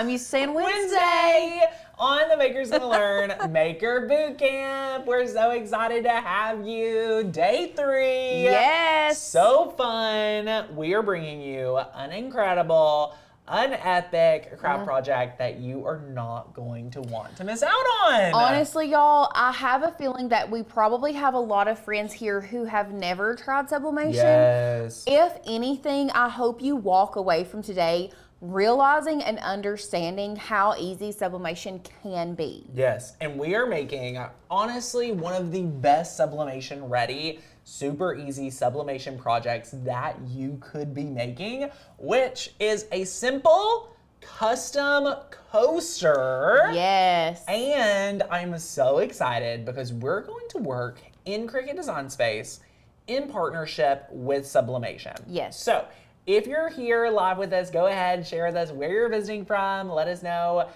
I'm used to saying Wednesday on the Makers Gonna Learn Maker Bootcamp. We're so excited to have you. Day 3. Yes. So fun. We are bringing you an incredible, an epic craft project that you are not going to want to miss out on. Honestly, y'all, I have a feeling that we probably have a lot of friends here who have never tried sublimation. Yes. If anything, I hope you walk away from today realizing and understanding how easy sublimation can be. Yes, and we are making, honestly, one of the best sublimation ready, super easy sublimation projects that you could be making, which is a simple custom coaster. Yes. And I'm so excited because we're going to work in Cricut Design Space in partnership with Sublimation. Yes. So if you're here live with us, go ahead, share with us where you're visiting from. Let us know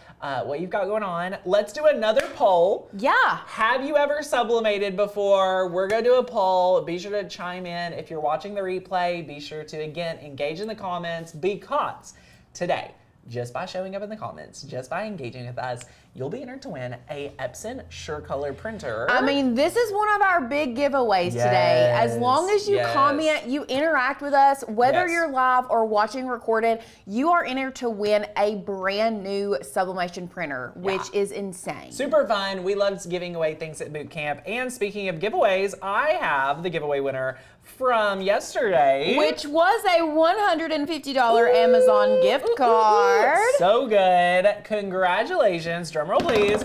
what you've got going on. Let's do another poll. Yeah. Have you ever sublimated before? We're going to do a poll. Be sure to chime in. If you're watching the replay, be sure to, again, engage in the comments because today, just by showing up in the comments, just by engaging with us, you'll be entered to win a Epson SureColor printer. I mean, this is one of our big giveaways today. As long as you comment, you interact with us, whether you're live or watching recorded, you are entered to win a brand new sublimation printer, which is insane. Super fun. We love giving away things at boot camp. And speaking of giveaways, I have the giveaway winner from yesterday, which was a $150 Amazon gift card. So good. Congratulations. Drumroll, please.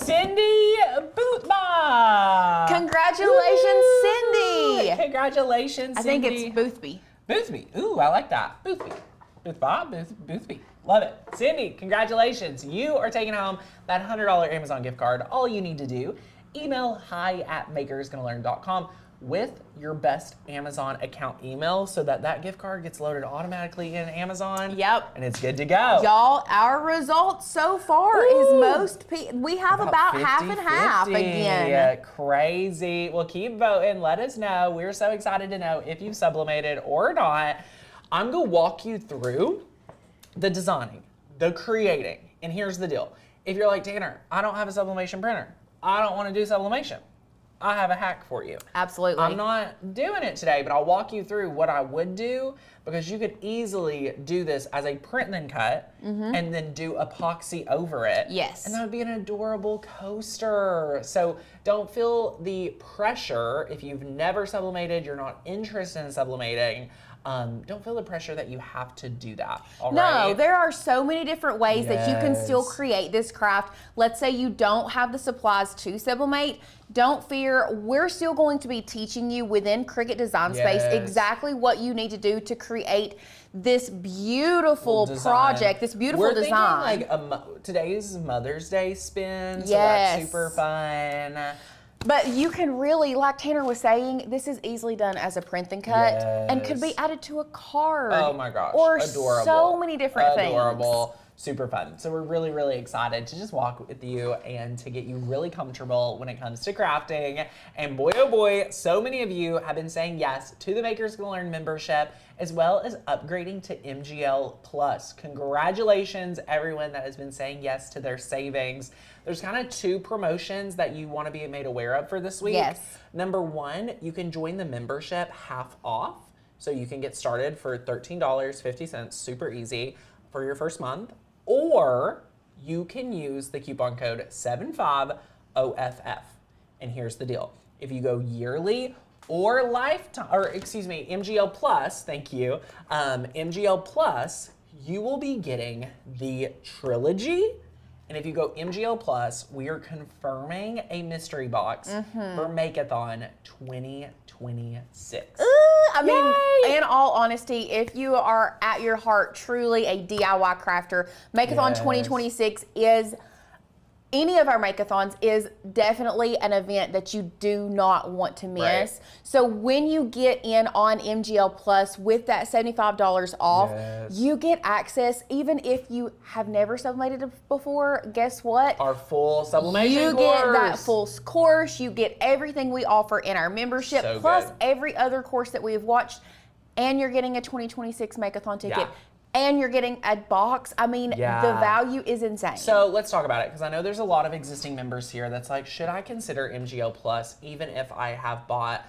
Cindy Boothby. Congratulations, Cindy. Congratulations, Cindy. I think it's Boothby. Boothby. Ooh, I like that. Boothby. Boothby. Love it. Cindy, congratulations. You are taking home that $100 Amazon gift card. All you need to do, email hi@makersgonnalearn.com with your best Amazon account email so that gift card gets loaded automatically in Amazon. Yep. And it's good to go. Y'all, our results so far is we have about 50, half and half 50. again. Crazy. Well, keep voting. Let us know. We're so excited to know if you've sublimated or not. I'm going to walk you through the designing, the creating. And here's the deal. If you're like, Tanner, I don't have a sublimation printer. I don't want to do sublimation. I have a hack for you. Absolutely. I'm not doing it today, but I'll walk you through what I would do because you could easily do this as a print and then cut and then do epoxy over it. Yes. And that would be an adorable coaster. So don't feel the pressure if you've never sublimated, you're not interested in sublimating. Don't feel the pressure that you have to do that. All right? No, there are so many different ways that you can still create this craft. Let's say you don't have the supplies to sublimate. Don't fear, we're still going to be teaching you within Cricut Design Space exactly what you need to do to create this beautiful project, this beautiful design. Thinking like today's Mother's Day spin, so that's super fun. But you can really, like Tanner was saying, this is easily done as a print and cut and could be added to a card. Oh my gosh, or adorable. So many different things. Adorable. Super fun. So we're really, really excited to just walk with you and to get you really comfortable when it comes to crafting. And boy, oh boy, so many of you have been saying yes to the Makers Gonna Learn membership, as well as upgrading to MGL Plus. Congratulations, everyone that has been saying yes to their savings. There's kind of 2 promotions that you want to be made aware of for this week. Yes. Number 1, you can join the membership half off. So you can get started for $13.50, super easy, for your first month. Or you can use the coupon code 75OFF. And here's the deal. If you go yearly or lifetime, or excuse me, MGL Plus, thank you, MGL Plus, you will be getting the trilogy. And if you go MGL Plus, we are confirming a mystery box for Makeathon 2026. I mean, in all honesty, if you are at your heart truly a DIY crafter, Makeathon 2026 is, any of our Makeathons is definitely an event that you do not want to miss. So when you get in on MGL Plus with that $75 off, you get access, even if you have never sublimated before, guess what? Our full sublimation You course. get that full course, you get everything we offer in our membership, plus every other course that we have watched, and you're getting a 2026 Makeathon ticket. and you're getting a box. I mean, the value is insane. So let's talk about it, because I know there's a lot of existing members here that's like, should I consider MGL Plus even if I have bought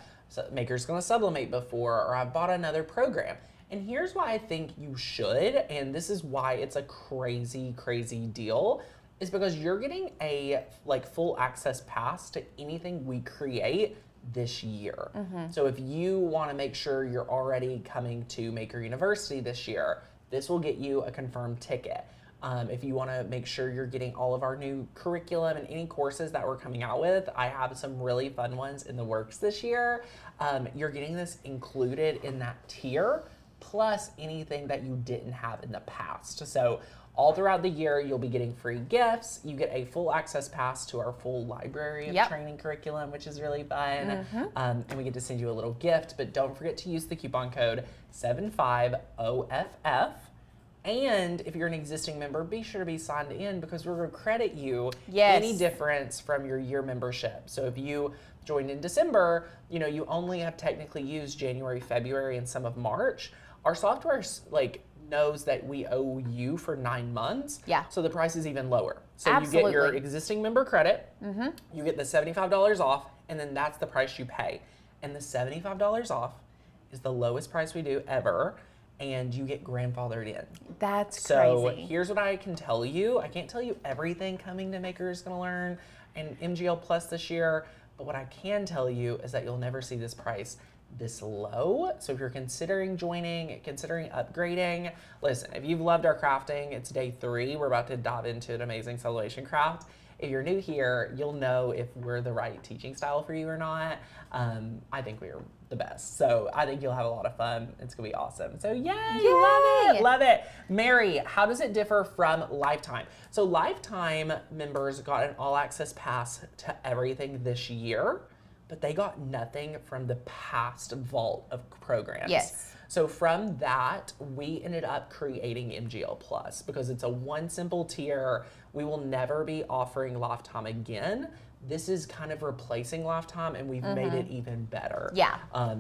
Maker's Gonna Sublimate before, or I've bought another program? And here's why I think you should, and this is why it's a crazy, crazy deal, is because you're getting a full access pass to anything we create this year. So if you want to make sure you're already coming to Maker University this year, this will get you a confirmed ticket. If you want to make sure you're getting all of our new curriculum and any courses that we're coming out with, I have some really fun ones in the works this year. You're getting this included in that tier, plus anything that you didn't have in the past. So all throughout the year, you'll be getting free gifts. You get a full access pass to our full library of training curriculum, which is really fun. And we get to send you a little gift, but don't forget to use the coupon code 75OFF. And if you're an existing member, be sure to be signed in, because we're going to credit you any difference from your year membership. So if you joined in December, you only have technically used January, February, and some of March. Our software knows that we owe you for 9 months. So the price is even lower. So you get your existing member credit, you get the $75 off, and then that's the price you pay. And the $75 off is the lowest price we do ever, and you get grandfathered in. That's so crazy. Here's what I can tell you. I can't tell you everything coming to Maker's Gonna Learn and MGL Plus this year, but what I can tell you is that you'll never see this price this low. So if you're considering joining, considering upgrading, listen, if you've loved our crafting, it's day 3. We're about to dive into an amazing sublimation craft. If you're new here, you'll know if we're the right teaching style for you or not. I think we are the best. So I think you'll have a lot of fun. It's gonna be awesome. So yay. Love it, love it. Mary, how does it differ from Lifetime? So Lifetime members got an all access pass to everything this year, but they got nothing from the past vault of programs. Yes. So from that, we ended up creating MGL Plus, because it's a one simple tier. We will never be offering Lifetime again. This is kind of replacing Lifetime, and we've made it even better.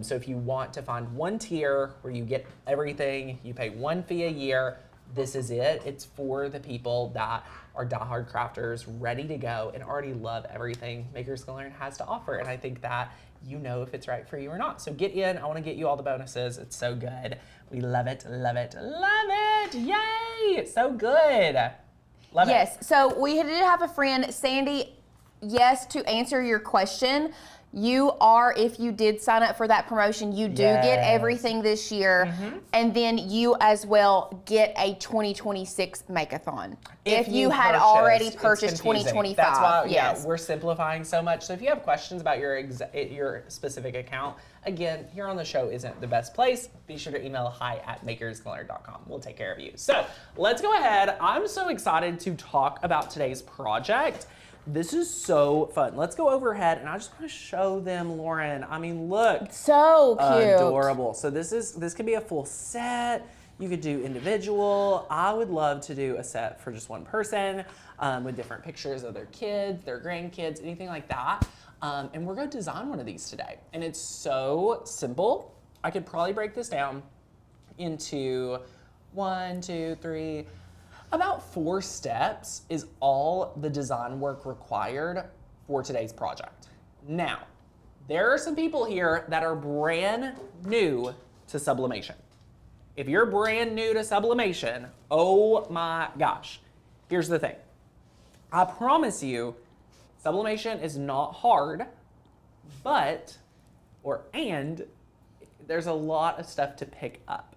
So if you want to find one tier where you get everything, you pay one fee a year, this is it. It's for the people that are diehard crafters, ready to go, and already love everything Maker's Gonna Learn has to offer. And I think that you know if it's right for you or not. So get in. I want to get you all the bonuses. It's so good. We love it, love it, love it. Yay! It's so good. Love it. Yes. So we did have a friend, Sandy. Yes, to answer your question, you are, if you did sign up for that promotion, you do get everything this year, and then you as well get a 2026 Make-a-thon. If you had already purchased 2025. That's why we're simplifying so much. So if you have questions about your specific account, again, here on the show isn't the best place. Be sure to email hi@makersglearn.com. We'll take care of you. So let's go ahead. I'm so excited to talk about today's project. This is so fun. Let's go overhead, and I just want to show them, Lauren. I mean, look. So cute. Adorable. So this could be a full set. You could do individual. I would love to do a set for just one person with different pictures of their kids, their grandkids, anything like that. And we're going to design one of these today. And it's so simple. I could probably break this down into 1, 2, 3, about 4 steps is all the design work required for today's project. Now, there are some people here that are brand new to sublimation. If you're brand new to sublimation, oh my gosh. Here's the thing. I promise you, sublimation is not hard, and there's a lot of stuff to pick up.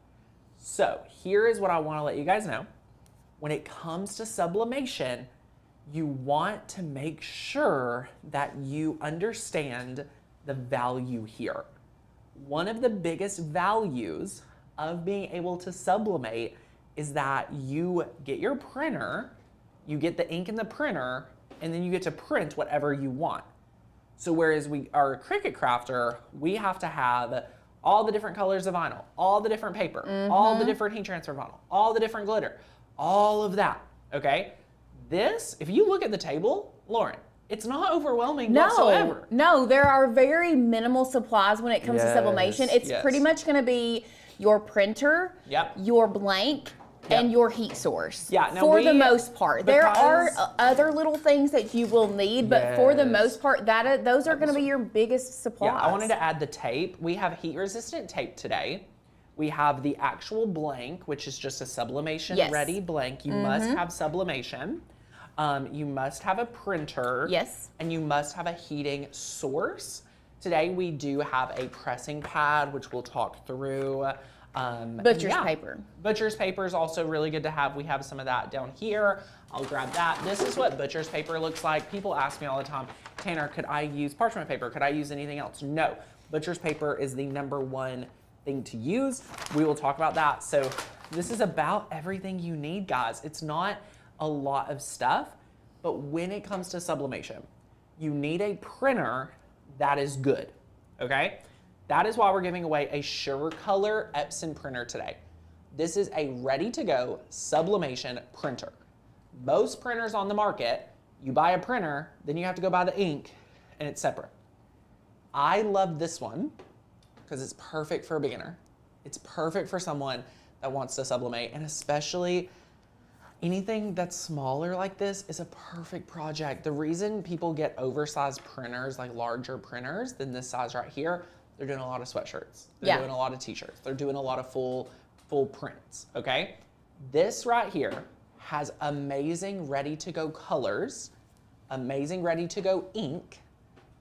So here is what I want to let you guys know. When it comes to sublimation, you want to make sure that you understand the value here. One of the biggest values of being able to sublimate is that you get your printer, you get the ink in the printer, and then you get to print whatever you want. So whereas we are a Cricut crafter, we have to have all the different colors of vinyl, all the different paper, all the different heat transfer vinyl, all the different glitter, all of that, okay? This, if you look at the table, Lauren, it's not overwhelming whatsoever. No, there are very minimal supplies when it comes to sublimation. It's pretty much gonna be your printer, your blank, and your heat source. Yeah, now for the most part. There are other little things that you will need, but for the most part, those are going to be your biggest supplies. Yeah, I wanted to add the tape. We have heat resistant tape today. We have the actual blank, which is just a sublimation ready blank. You must have sublimation. You must have a printer. Yes. And you must have a heating source. Today we do have a pressing pad, which we'll talk through. Butcher's paper. Butcher's paper is also really good to have. We have some of that down here. I'll grab that. This is what butcher's paper looks like. People ask me all the time, Tanner, could I use parchment paper? Could I use anything else? No. Butcher's paper is the #1 thing to use. We will talk about that. So this is about everything you need, guys. It's not a lot of stuff, but when it comes to sublimation, you need a printer that is good, okay? That is why we're giving away a SureColor Epson printer today. This is a ready-to-go sublimation printer. Most printers on the market, you buy a printer, then you have to go buy the ink, and it's separate. I love this one because it's perfect for a beginner. It's perfect for someone that wants to sublimate, and especially anything that's smaller like this is a perfect project. The reason people get oversized printers, like larger printers than this size right here, they're doing a lot of sweatshirts. They're doing a lot of t-shirts. They're doing a lot of full prints, okay? This right here has amazing ready-to-go colors, amazing ready-to-go ink,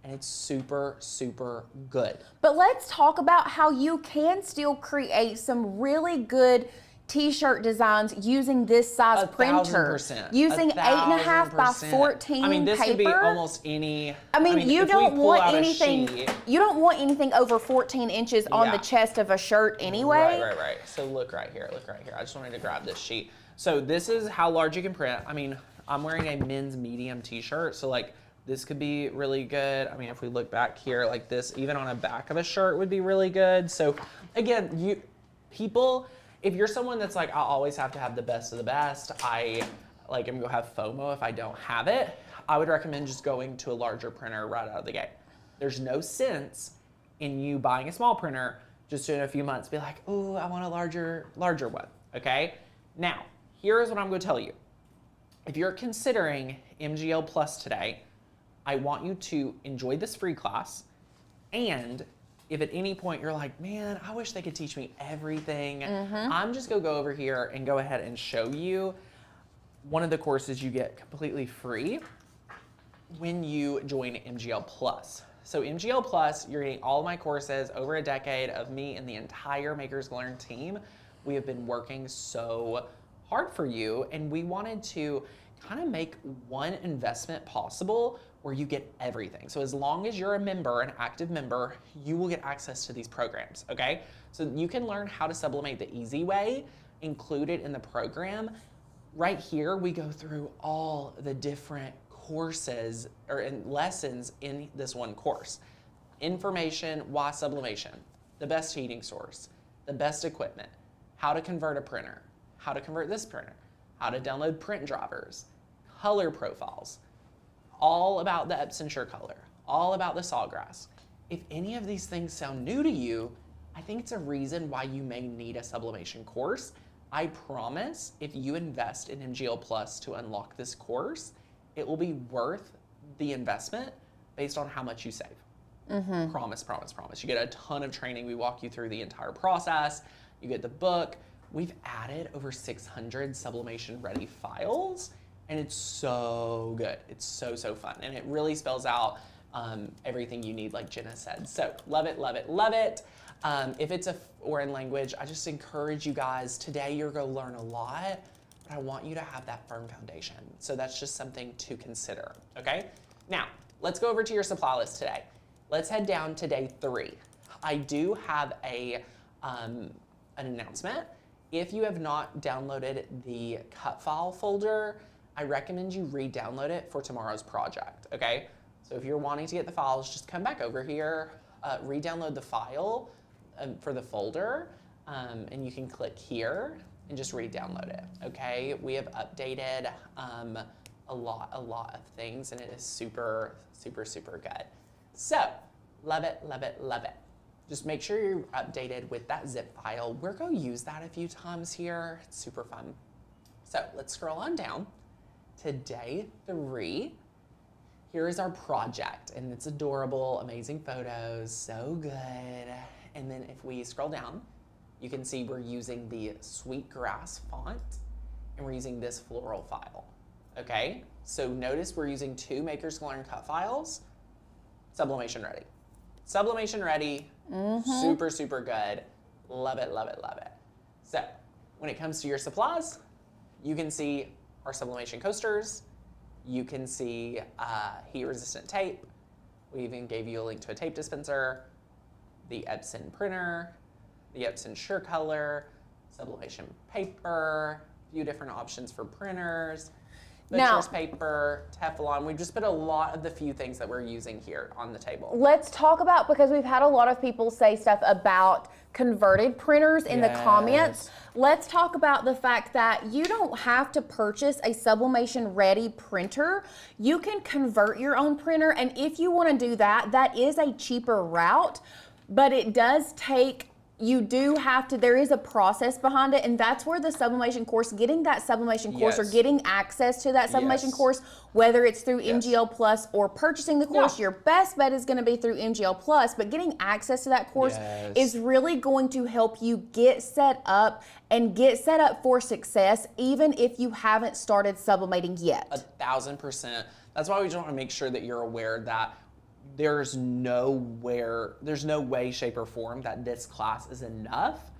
and it's super, super good. But let's talk about how you can still create some really good t-shirt designs using this size printer. 1000%. Using 8.5 by 14 I mean, this paper. could be almost any. I mean, you don't want anything. You don't want anything over 14 inches on the chest of a shirt anyway. Right. So look right here. I just wanted to grab this sheet. So this is how large you can print. I mean, I'm wearing a men's medium t-shirt, so like this could be really good. I mean, if we look back here, like this, even on a back of a shirt would be really good. So again, if you're someone that's like, I'll always have to have the best of the best, I like am gonna have FOMO if I don't have it, I would recommend just going to a larger printer right out of the gate. There's no sense in you buying a small printer just in a few months, be like, oh, I want a larger one, okay? Now, here's what I'm gonna tell you. If you're considering MGL Plus today, I want you to enjoy this free class, and if at any point you're like, man, I wish they could teach me everything, I'm just gonna go over here and go ahead and show you one of the courses you get completely free when you join MGL Plus. So MGL Plus, you're getting all of my courses, over a decade of me and the entire Makers Learn team. We have been working so hard for you, and we wanted to kind of make one investment possible where you get everything. So as long as you're a member, an active member, you will get access to these programs, okay? So you can learn how to sublimate the easy way, included in the program. Right here, we go through all the different courses or lessons in this one course. Information, why sublimation, the best heating source, the best equipment, how to convert a printer, how to convert this printer, how to download print drivers, color profiles, all about the Epson SureColor, all about the Sawgrass. If any of these things sound new to you, I think it's a reason why you may need a sublimation course. I promise if you invest in MGL Plus to unlock this course, it will be worth the investment based on how much you save. Promise. You get a ton of training. We walk you through the entire process. You get the book. We've added over 600 sublimation ready files, and it's so good. It's so fun, and it really spells out everything you need, like Jenna said. So love it. If it's a foreign language, I just encourage you guys, today you're gonna learn a lot, but I want you to have that firm foundation. So that's just something to consider, okay? Now, let's go over to your supply list today. Let's head down to day 3. I do have an announcement. If you have not downloaded the cut file folder, I recommend you re-download it for tomorrow's project, okay? So if you're wanting to get the files, just come back over here, re-download the file for the folder, and you can click here and just re-download it, okay? We have updated a lot of things, and it is super good. So, love it. just make sure you're updated with that zip file. We're going to use that a few times here. It's super fun. So let's scroll on down to day 3. Here is our project, and it's adorable, amazing photos, so good. And then if we scroll down, you can see we're using the Sweetgrass font, and we're using this floral file, okay? So notice we're using 2 Makers Can Learn cut files, Sublimation ready. Sublimation ready, super, super good. Love it, love it, love it. So when it comes to your supplies, you can see our Sublimation coasters. You can see heat-resistant tape. We even gave you a link to a tape dispenser, the Epson printer, the Epson SureColor, Sublimation paper, a few different options for printers, butcher's paper, Teflon. We just put a lot of the few things that we're using here on the table. Let's talk about, because we've had a lot of people say stuff about converted printers in the comments. Let's talk about the fact that you don't have to purchase a Sublimation ready printer. You can convert your own printer, and if you want to do that, that is a cheaper route, but it does take, you do have to, there is a process behind it, and that's where the Sublimation course, getting that Sublimation course or getting access to that Sublimation course, whether it's through MGL Plus or purchasing the course, your best bet is going to be through MGL Plus, but getting access to that course is really going to help you get set up and get set up for success, even if you haven't started sublimating yet. 1000%. That's why we just want to make sure that you're aware that there's no way, shape, or form that this class is enough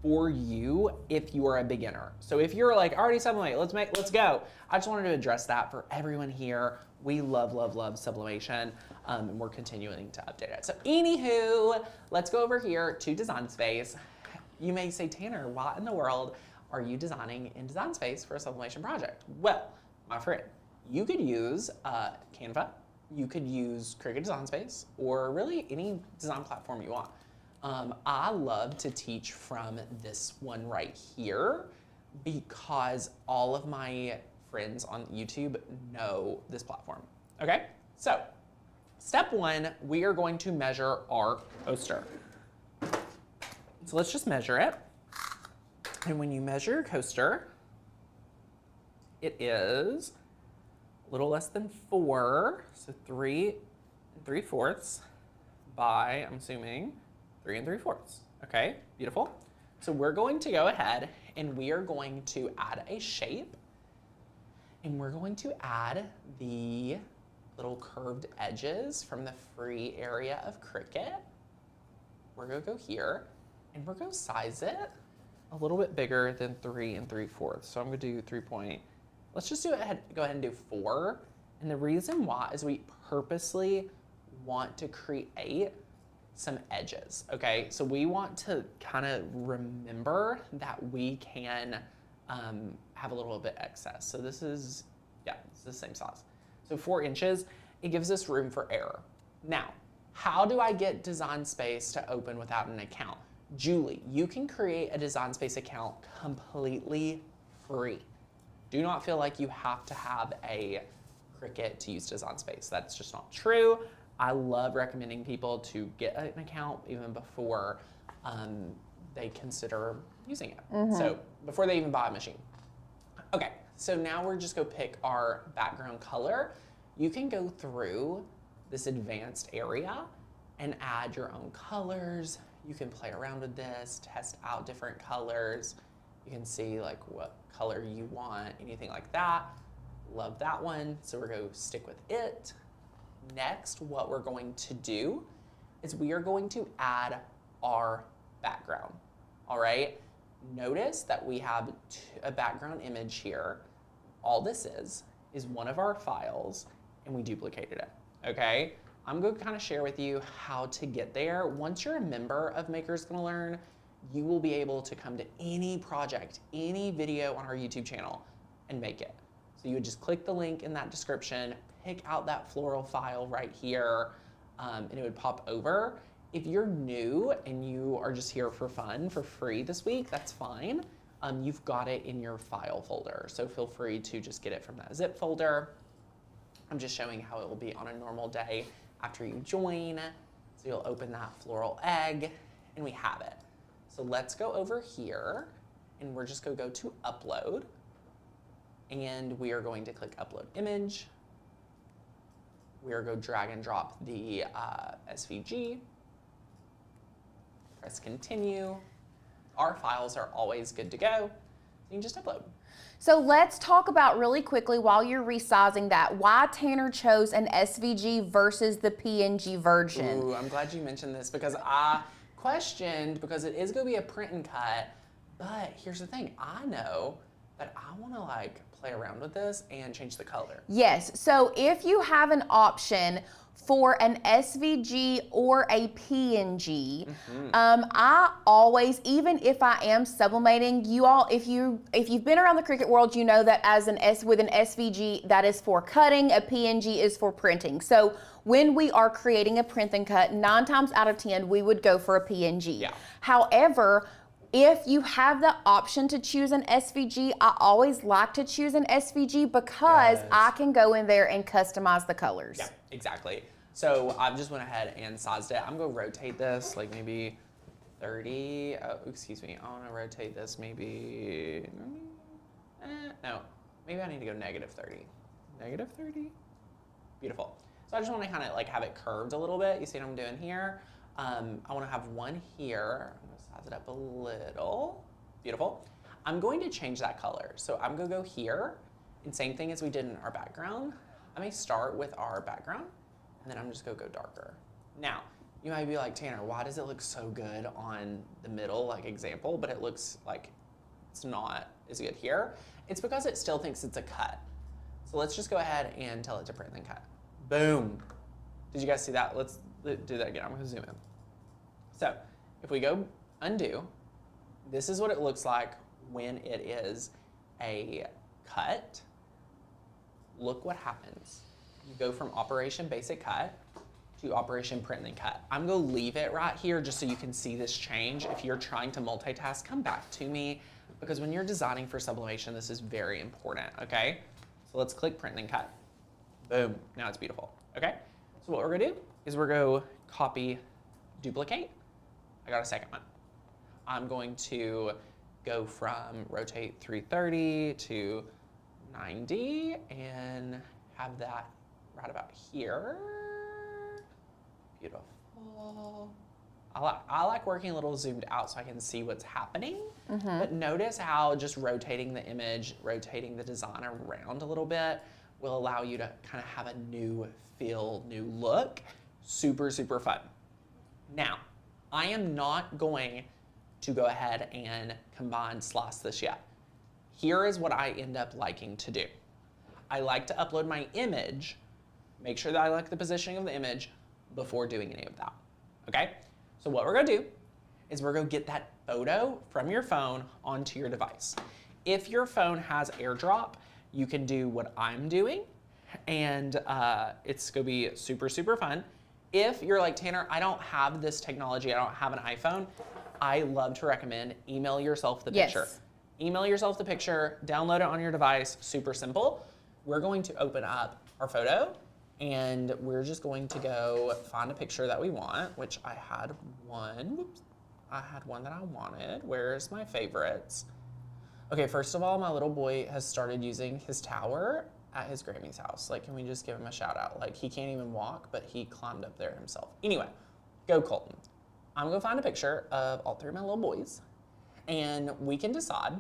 for you if you are a beginner. So if you're like, already sublimate, let's go. I just wanted to address that for everyone here. We love, love, love Sublimation, and we're continuing to update it. So anywho, let's go over here to Design Space. You may say, Tanner, what in the world are you designing in Design Space for a Sublimation project? Well, my friend, you could use Canva. You could use Cricut Design Space, or really any design platform you want. I love to teach from this one right here because all of my friends on YouTube know this platform. Okay, so step 1, we are going to measure our coaster. So let's just measure it. And when you measure your coaster, it is a little less than 4, so 3 3/4 by, I'm assuming, 3 3/4. Okay, beautiful. So we're going to go ahead and we are going to add a shape, and we're going to add the little curved edges from the free area of Cricut. We're gonna go here, and we're gonna size it a little bit bigger than 3 3/4. So I'm gonna do 3. Let's just go ahead and do 4. And the reason why is we purposely want to create some edges, okay? So we want to kind of remember that we can have a little bit excess. So this is, it's the same size. So 4 inches, it gives us room for error. Now, how do I get Design Space to open without an account? Julie, you can create a Design Space account completely free. Do not feel like you have to have a Cricut to use Design Space. That's just not true. I love recommending people to get an account even before they consider using it. So before they even buy a machine. Okay, so now we're just gonna pick our background color. You can go through this advanced area and add your own colors. You can play around with this, test out different colors. You can see like what color you want, anything like that. Love that one, so we're gonna stick with it. Next, what we're going to do is we are going to add our background, all right? Notice that we have a background image here. All this is one of our files, and we duplicated it, okay? I'm going to kind of share with you how to get there. Once you're a member of Makers Gonna Learn, you will be able to come to any project, any video on our YouTube channel and make it. So you would just click the link in that description, pick out that floral file right here, and it would pop over. If you're new and you are just here for fun, for free this week, that's fine. You've got it in your file folder, so feel free to just get it from that zip folder. I'm just showing how it will be on a normal day after you join. So you'll open that floral egg and we have it. So let's go over here and we're just gonna go to upload and we are going to click upload image. We are going to drag and drop the SVG, press continue. Our files are always good to go. You can just upload. So let's talk about really quickly while you're resizing that, why Tanner chose an SVG versus the PNG version. Ooh, I'm glad you mentioned this because I questioned, because it is going to be a print and cut, but here's the thing, I know that I want to like play around with this and change the color. Yes, so if you have an option for an SVG or a PNG, I always, even if I am sublimating, you all, if you've been around the Cricut world, you know that as with an SVG, that is for cutting, a PNG is for printing. So when we are creating a print and cut, 9 times out of 10, we would go for a PNG. Yeah. However, if you have the option to choose an SVG, I always like to choose an SVG because I can go in there and customize the colors. Yeah, exactly. So I just went ahead and sized it. I'm gonna rotate this like maybe 30, excuse me, I wanna rotate this maybe, no, maybe I need to go -30. -30? Beautiful. So I just wanna kinda like have it curved a little bit. You see what I'm doing here? I wanna have one here. I'm gonna size it up a little. Beautiful. I'm going to change that color. So I'm gonna go here, and same thing as we did in our background. I may start with our background, and then I'm just gonna go darker. Now, you might be like, Tanner, why does it look so good on the middle, like example, but it looks like it's not as good here? It's because it still thinks it's a cut. So let's just go ahead and tell it to print and cut. Boom. Did you guys see that? Let's do that again. I'm gonna zoom in. So if we go undo, this is what it looks like when it is a cut. Look what happens. You go from Operation Basic Cut to Operation Print and Cut. I'm gonna leave it right here just so you can see this change. If you're trying to multitask, come back to me, because when you're designing for sublimation, this is very important, okay? So let's click Print and Cut. Boom, now it's beautiful, okay? So what we're gonna do is we're gonna copy, duplicate. I got a second one. I'm going to go from rotate 330 to 90 and have that right about here. Beautiful. I like working a little zoomed out so I can see what's happening. But notice how just rotating the image, rotating the design around a little bit will allow you to kind of have a new feel, new look. Super, super fun. Now, I am not going to go ahead and combine slice this yet. Here is what I end up liking to do. I like to upload my image, make sure that I like the positioning of the image before doing any of that, okay? So what we're gonna do is we're gonna get that photo from your phone onto your device. If your phone has AirDrop, you can do what I'm doing, and it's gonna be super, super fun. If you're like, Tanner, I don't have this technology, I don't have an iPhone, I love to recommend email yourself the picture. Email yourself the picture, download it on your device, super simple. We're going to open up our photo and we're just going to go find a picture that we want, which I had one. Whoops. I had one that I wanted. Where's my favorites? Okay, first of all, my little boy has started using his tower at his Grammy's house. Like, can we just give him a shout out? Like, he can't even walk, but he climbed up there himself. Anyway, go Colton. I'm gonna find a picture of all 3 of my little boys, and we can decide,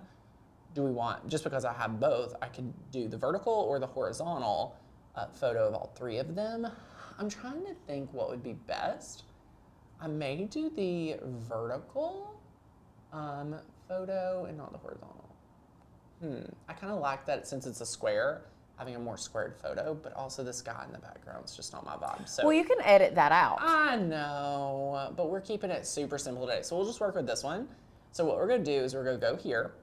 do we want, just because I have both, I could do the vertical or the horizontal photo of all 3 of them. I'm trying to think what would be best. I may do the vertical photo and not the horizontal. I kind of like that since it's a square, having a more squared photo, but also this guy in the background is just not my vibe. So well, you can edit that out. I know, but we're keeping it super simple today. So we'll just work with this one. So what we're gonna do is we're gonna go here.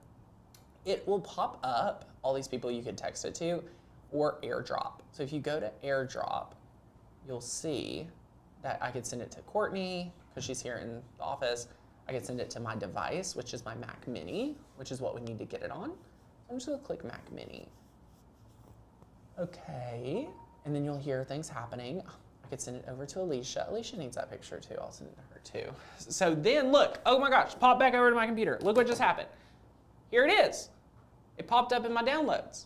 It will pop up all these people you could text it to, or AirDrop. So if you go to AirDrop, you'll see that I could send it to Courtney, because she's here in the office. I could send it to my device, which is my Mac Mini, which is what we need to get it on. So I'm just gonna click Mac Mini. Okay, and then you'll hear things happening. I could send it over to Alicia. Alicia needs that picture too. I'll send it to her too. So then look, oh my gosh, pop back over to my computer. Look what just happened. Here it is. It popped up in my downloads.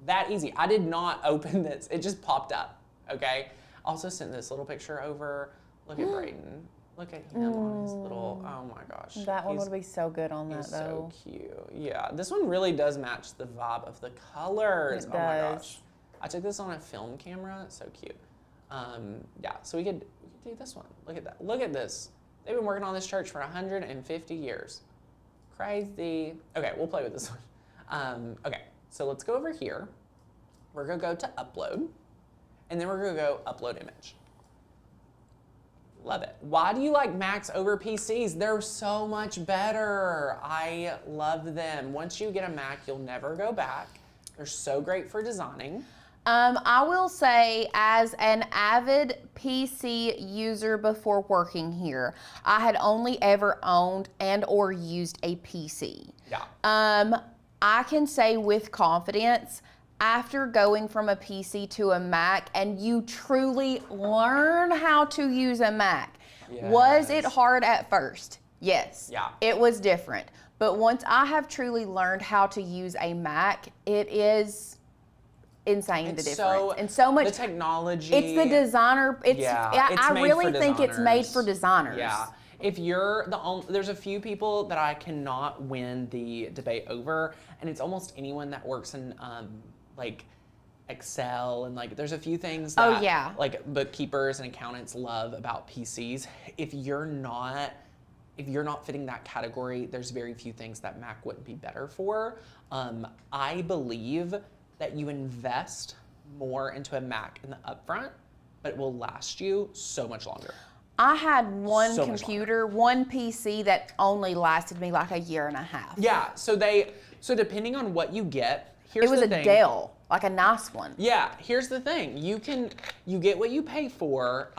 That easy. I did not open this. It just popped up, okay? Also sent this little picture over. Look at Brayden. Look at him on his little, oh my gosh. That one would be so good on that though. So cute. Yeah, this one really does match the vibe of the colors. It oh my does. gosh. I took this on a film camera. So cute. Yeah, so we could do this one. Look at that. Look at this. They've been working on this church for 150 years. Crazy. Okay, we'll play with this one. Okay, so let's go over here. We're gonna go to upload, and then we're gonna go upload image. Love it. Why do you like Macs over PCs? They're so much better. I love them. Once you get a Mac, you'll never go back. They're so great for designing. I will say, as an avid PC user before working here, I had only ever owned and or used a PC. Yeah. I can say with confidence, after going from a PC to a Mac and you truly learn how to use a Mac, was it hard at first? Yes. Yeah. It was different. But once I have truly learned how to use a Mac, it is insane the difference. And so much. The technology. It's the designer. I really think it's made for designers. Yeah. If you're the only, there's a few people that I cannot win the debate over, and it's almost anyone that works in like Excel and like there's a few things that like bookkeepers and accountants love about PCs. If you're not fitting that category, there's very few things that Mac wouldn't be better for. I believe that you invest more into a Mac in the upfront, but it will last you so much longer. I had one computer, one PC that only lasted me like a year and a half. Yeah, so depending on what you get, here's the thing. It was a Dell, like a nice one. Yeah, here's the thing. You get what you pay for.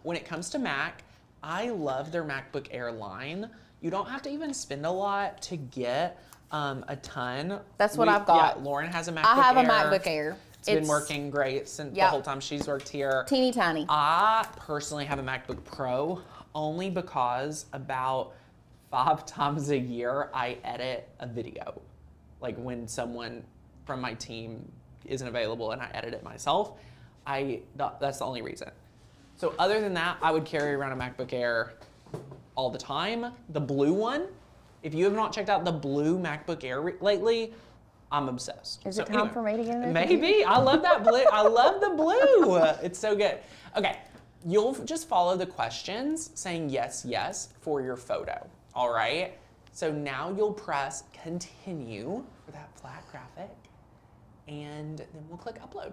When it comes to Mac, I love their MacBook Air line. You don't have to even spend a lot to get a ton. That's what I've got. Yeah, Lauren has a MacBook Air. I have a MacBook Air. It's been working great since the whole time she's worked here. Teeny tiny. I personally have a MacBook Pro only because about 5 times a year I edit a video. Like when someone from my team isn't available and I edit it myself, that's the only reason. So other than that, I would carry around a MacBook Air all the time. The blue one, if you have not checked out the blue MacBook Air lately, I'm obsessed. Is it time for me to get it? Maybe. I love that blue. I love the blue. It's so good. Okay, you'll just follow the questions saying yes, yes for your photo. All right? So now you'll press continue for that flat graphic, and then we'll click upload.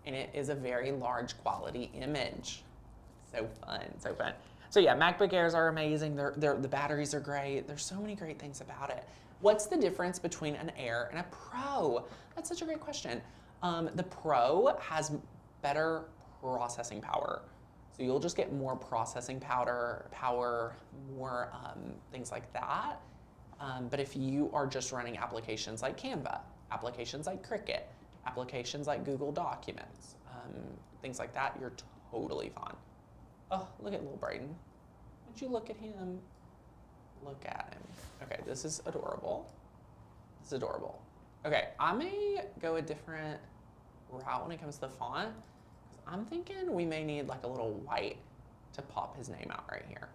And it is a very large quality image. So fun, so fun. So yeah, MacBook Airs are amazing. The batteries are great. There's so many great things about it. What's the difference between an Air and a Pro? That's such a great question. The Pro has better processing power. So you'll just get more processing power, more things like that. But if you are just running applications like Canva, applications like Cricut, applications like Google Documents, things like that, you're totally fine. Oh, look at little Brayden. Would you look at him? Look at him. Okay, this is adorable. This is adorable. Okay, I may go a different route when it comes to the font. I'm thinking we may need like a little white to pop his name out right here.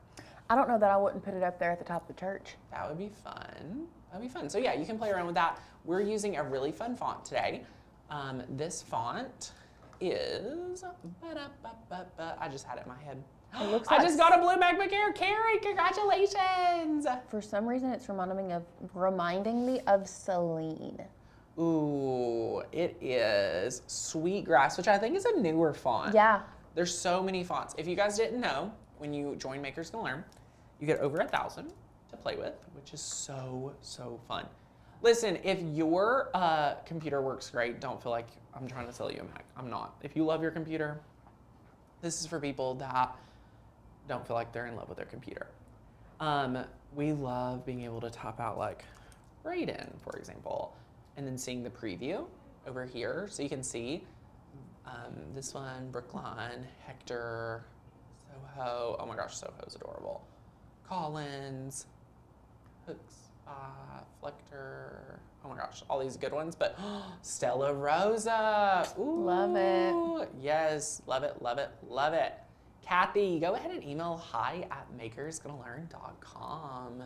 I don't know that I wouldn't put it up there at the top of the church. That would be fun. That would be fun. So yeah, you can play around with that. We're using a really fun font today. This font is, I just had it in my head. I just got a blue MacBook Air. Carrie, congratulations. For some reason, it's reminding me of Celine. Ooh, it is Sweetgrass, which I think is a newer font. Yeah. There's so many fonts. If you guys didn't know, when you join Makers Can Learn, you get over 1,000 to play with, which is so, so fun. Listen, if your computer works great, don't feel like I'm trying to sell you a Mac. I'm not. If you love your computer, this is for people that don't feel like they're in love with their computer. We love being able to top out like Brayden, for example, and then seeing the preview over here so you can see This one, Brookline, Hector, Soho. Oh my gosh, Soho's adorable. Collins, Hooks, Flector. Oh my gosh, all these good ones. But Stella Rosa. Ooh, Love it. Yes, love it, love it, love it. Kathy, go ahead and email hi@makersgonnalearn.com.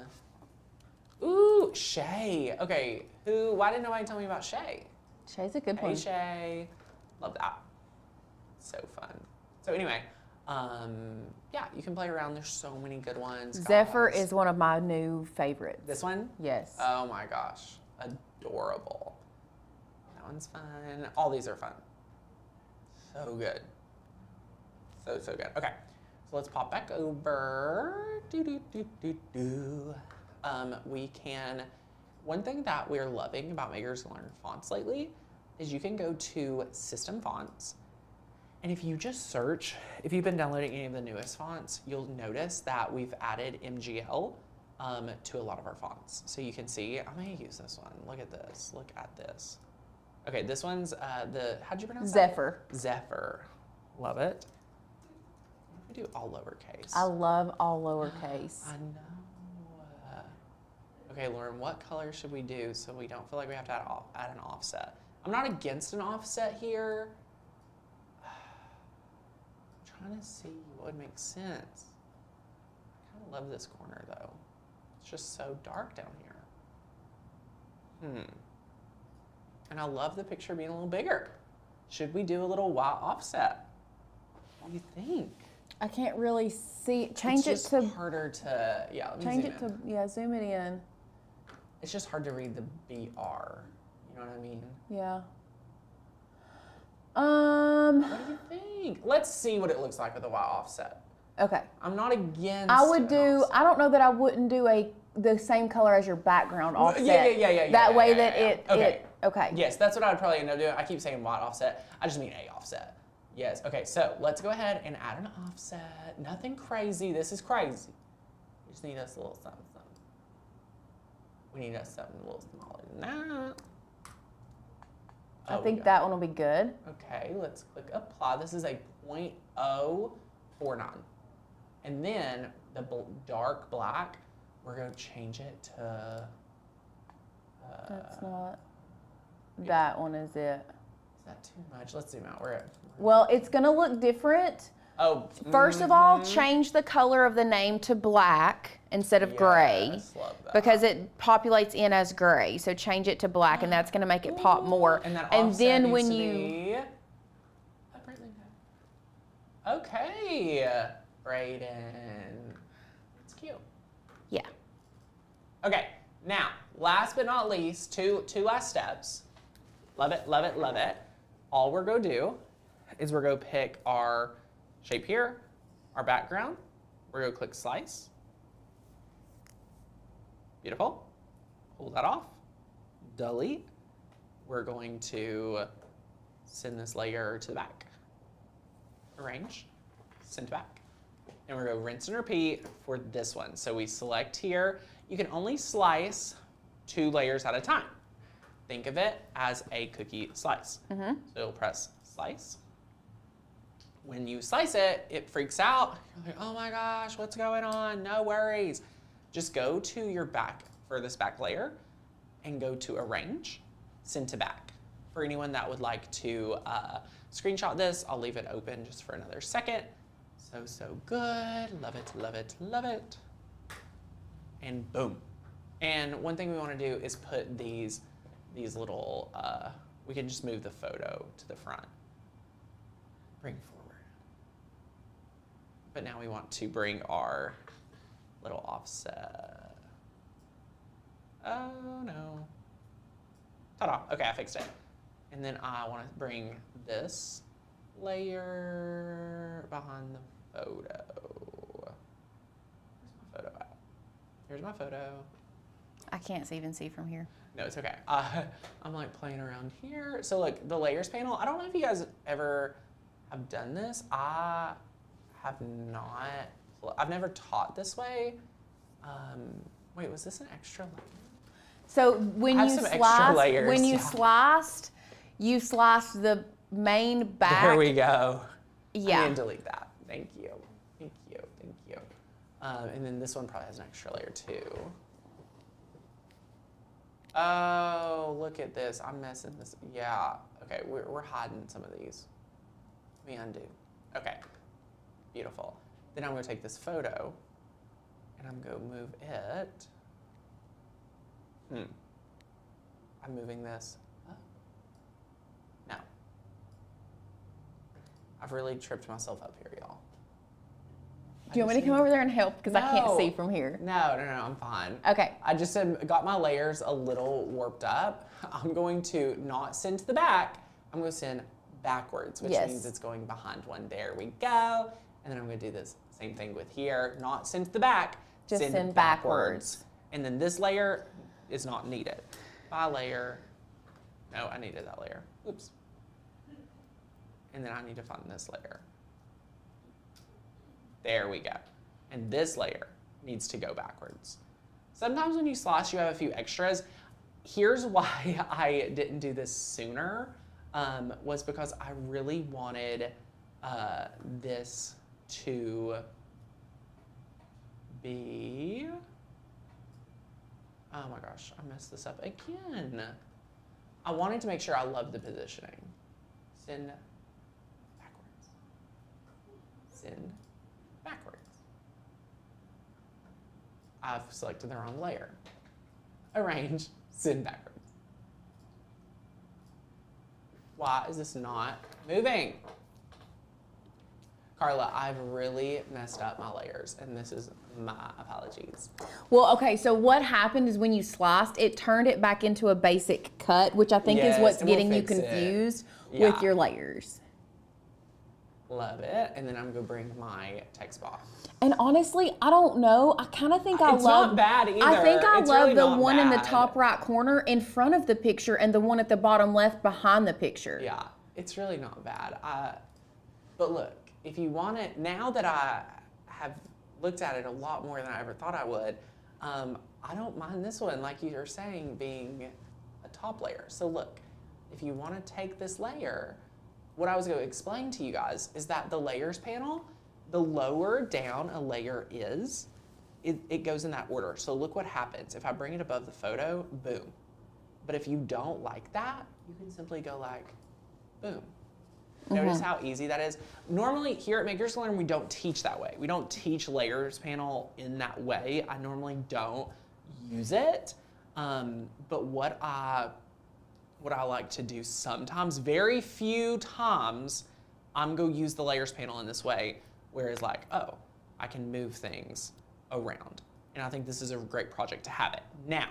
Ooh, Shay. Okay, why didn't nobody tell me about Shay? Shay's a good Hey, one. Shay. Love that. So fun. So anyway, yeah, you can play around. There's so many good ones. Zephyr guys. is one of my new favorites. This one? Yes. Oh my gosh, adorable. That one's fun. All these are fun. So good. So good. Okay, so let's pop back over. One thing that we're loving about Makers Learn Fonts lately is you can go to System Fonts, and if you just search, if you've been downloading any of the newest fonts, you'll notice that we've added MGL to a lot of our fonts. So you can see, I'm gonna use this one. Look at this, look at this. Okay, this one's how'd you pronounce Zephyr. that? Zephyr. Love it. We do all lowercase. I love all lowercase. I know. Okay, Lauren, what color should we do so we don't feel like we have to add an offset? I'm not against an offset here. I'm trying to see what would make sense. I kind of love this corner though. It's just so dark down here. And I love the picture being a little bigger. Should we do a little white offset? What do you think? I can't really see. Change It's it just to. harder to, yeah, let me Change zoom it in. to. Yeah, zoom it in. It's just hard to read the BR. You know what I mean? Yeah. What do you think? Let's see what it looks like with a white offset. Okay. I'm not against. I would an do. offset. I don't know that I wouldn't do the same color as your background offset. Yeah. That way that yeah. it. Okay. Okay. Yes, that's what I would probably end up doing. I keep saying white offset. I just mean a offset. Yes. Okay. So let's go ahead and add an offset. Nothing crazy. This is crazy. We just need us a little something. We need us something a little smaller than that. I think that one will be good. Okay, let's click apply. This is a 0.049. And then the dark black, we're going to change it to... That's not... That one is it. Is that too much? Let's zoom out. We're at... Well, it's going to look different. Oh. First of all, change the color of the name to black instead of gray. Love that. Because it populates in as gray. So change it to black, and that's going to make it pop more. And, that and then needs when to you... be okay, Brayden. It's cute. Yeah. Okay, now, last but not least, two last steps. Love it, love it, love it. All we're going to do is we're going to pick our shape here, our background. We're going to click slice. Beautiful. Pull that off. Delete. We're going to send this layer to the back. Arrange, send to back. And we're going to rinse and repeat for this one. So we select here. You can only slice 2 layers at a time. Think of it as a cookie slice. So you'll press slice. When you slice it, it freaks out. You're like, oh my gosh, what's going on? No worries. Just go to your furthest back layer and go to arrange, send to back. For anyone that would like to screenshot this, I'll leave it open just for another second. So good, love it, love it, love it. And boom. And one thing we want to do is put these little, we can just move the photo to the front. Bring forward. But now we want to bring our little offset. Oh no. Ta-da, okay, I fixed it. And then I want to bring this layer behind the photo. Where's my photo at? Here's my photo. I can't even see from here. No, it's okay. I'm like playing around here. So look, the layers panel, I don't know if you guys ever have done this. I have not, I've never taught this way. Wait, was this an extra layer? So when I have you some extra sliced, layers, when you yeah. sliced, you sliced the main back. There we go. Yeah. And delete that. Thank you. Thank you. Thank you. And then this one probably has an extra layer too. Oh, look at this. I'm messing this. Yeah. Okay, we're hiding some of these. Let me undo. Okay. Beautiful. Then I'm going to take this photo and I'm going to move it. I'm moving this up. No. I've really tripped myself up here, y'all. Do you want me to come over there and help? Because I can't No. see from here. No, I'm fine. Okay. I just got my layers a little warped up. I'm going to not send to the back. I'm going to send backwards, which means it's going behind one. There we go. And then I'm going to do this same thing with here. Not send to the back, just send backwards. And then this layer is not needed. By layer. No, I needed that layer. Oops. And then I need to find this layer. There we go. And this layer needs to go backwards. Sometimes when you slice, you have a few extras. Here's why I didn't do this sooner, was because I really wanted this to be, oh my gosh, I messed this up again. I wanted to make sure I loved the positioning. Send backwards. Send backwards. I've selected the wrong layer. Arrange, send backwards. Why is this not moving? Carla, I've really messed up my layers, and this is my apologies. Well, okay, so what happened is when you sliced, it turned it back into a basic cut, which I think is what's getting you confused with your layers. Love it. And then I'm gonna bring my text box. And honestly, I don't know. I kind of think I It's love. not bad either. I think I It's love really the not one in the bad. top right corner in front of the picture and the one at the bottom left behind the picture. Yeah, it's really not bad. But look, if you want it, now that I have looked at it a lot more than I ever thought I would, I don't mind this one, like you were saying, being a top layer. So look, if you want to take this layer, what I was going to explain to you guys is that the layers panel, the lower down a layer is, it goes in that order. So look what happens. If I bring it above the photo, boom. But if you don't like that, you can simply go like, boom. Notice how easy that is. Normally here at Makers Learn, we don't teach that way. We don't teach layers panel in that way. I normally don't use it. But what I like to do sometimes, very few times, I'm gonna use the layers panel in this way, whereas like, oh, I can move things around. And I think this is a great project to have it. Now,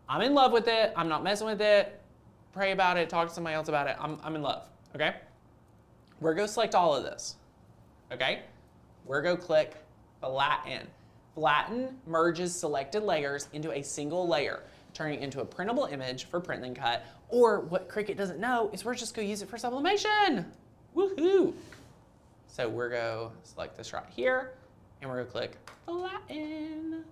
I'm in love with it. I'm not messing with it. Pray about it, talk to somebody else about it. I'm in love, okay? We're gonna select all of this, okay? We're gonna click flatten. Flatten merges selected layers into a single layer, turning it into a printable image for print and cut, or what Cricut doesn't know is we're just gonna use it for sublimation. Woohoo! So we're gonna select this right here, and we're gonna click flatten.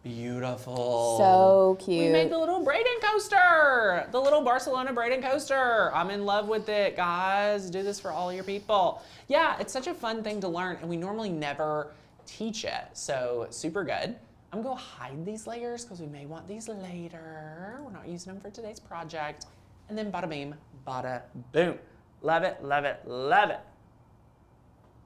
Beautiful. So cute. We made the little Braden coaster, the little Barcelona Braden coaster. I'm in love with it, guys. Do this for all your people. Yeah, it's such a fun thing to learn, and we normally never teach it, so super good. I'm gonna hide these layers because we may want these later. We're not using them for today's project. And then bada bing, bada boom. Love it, love it, love it.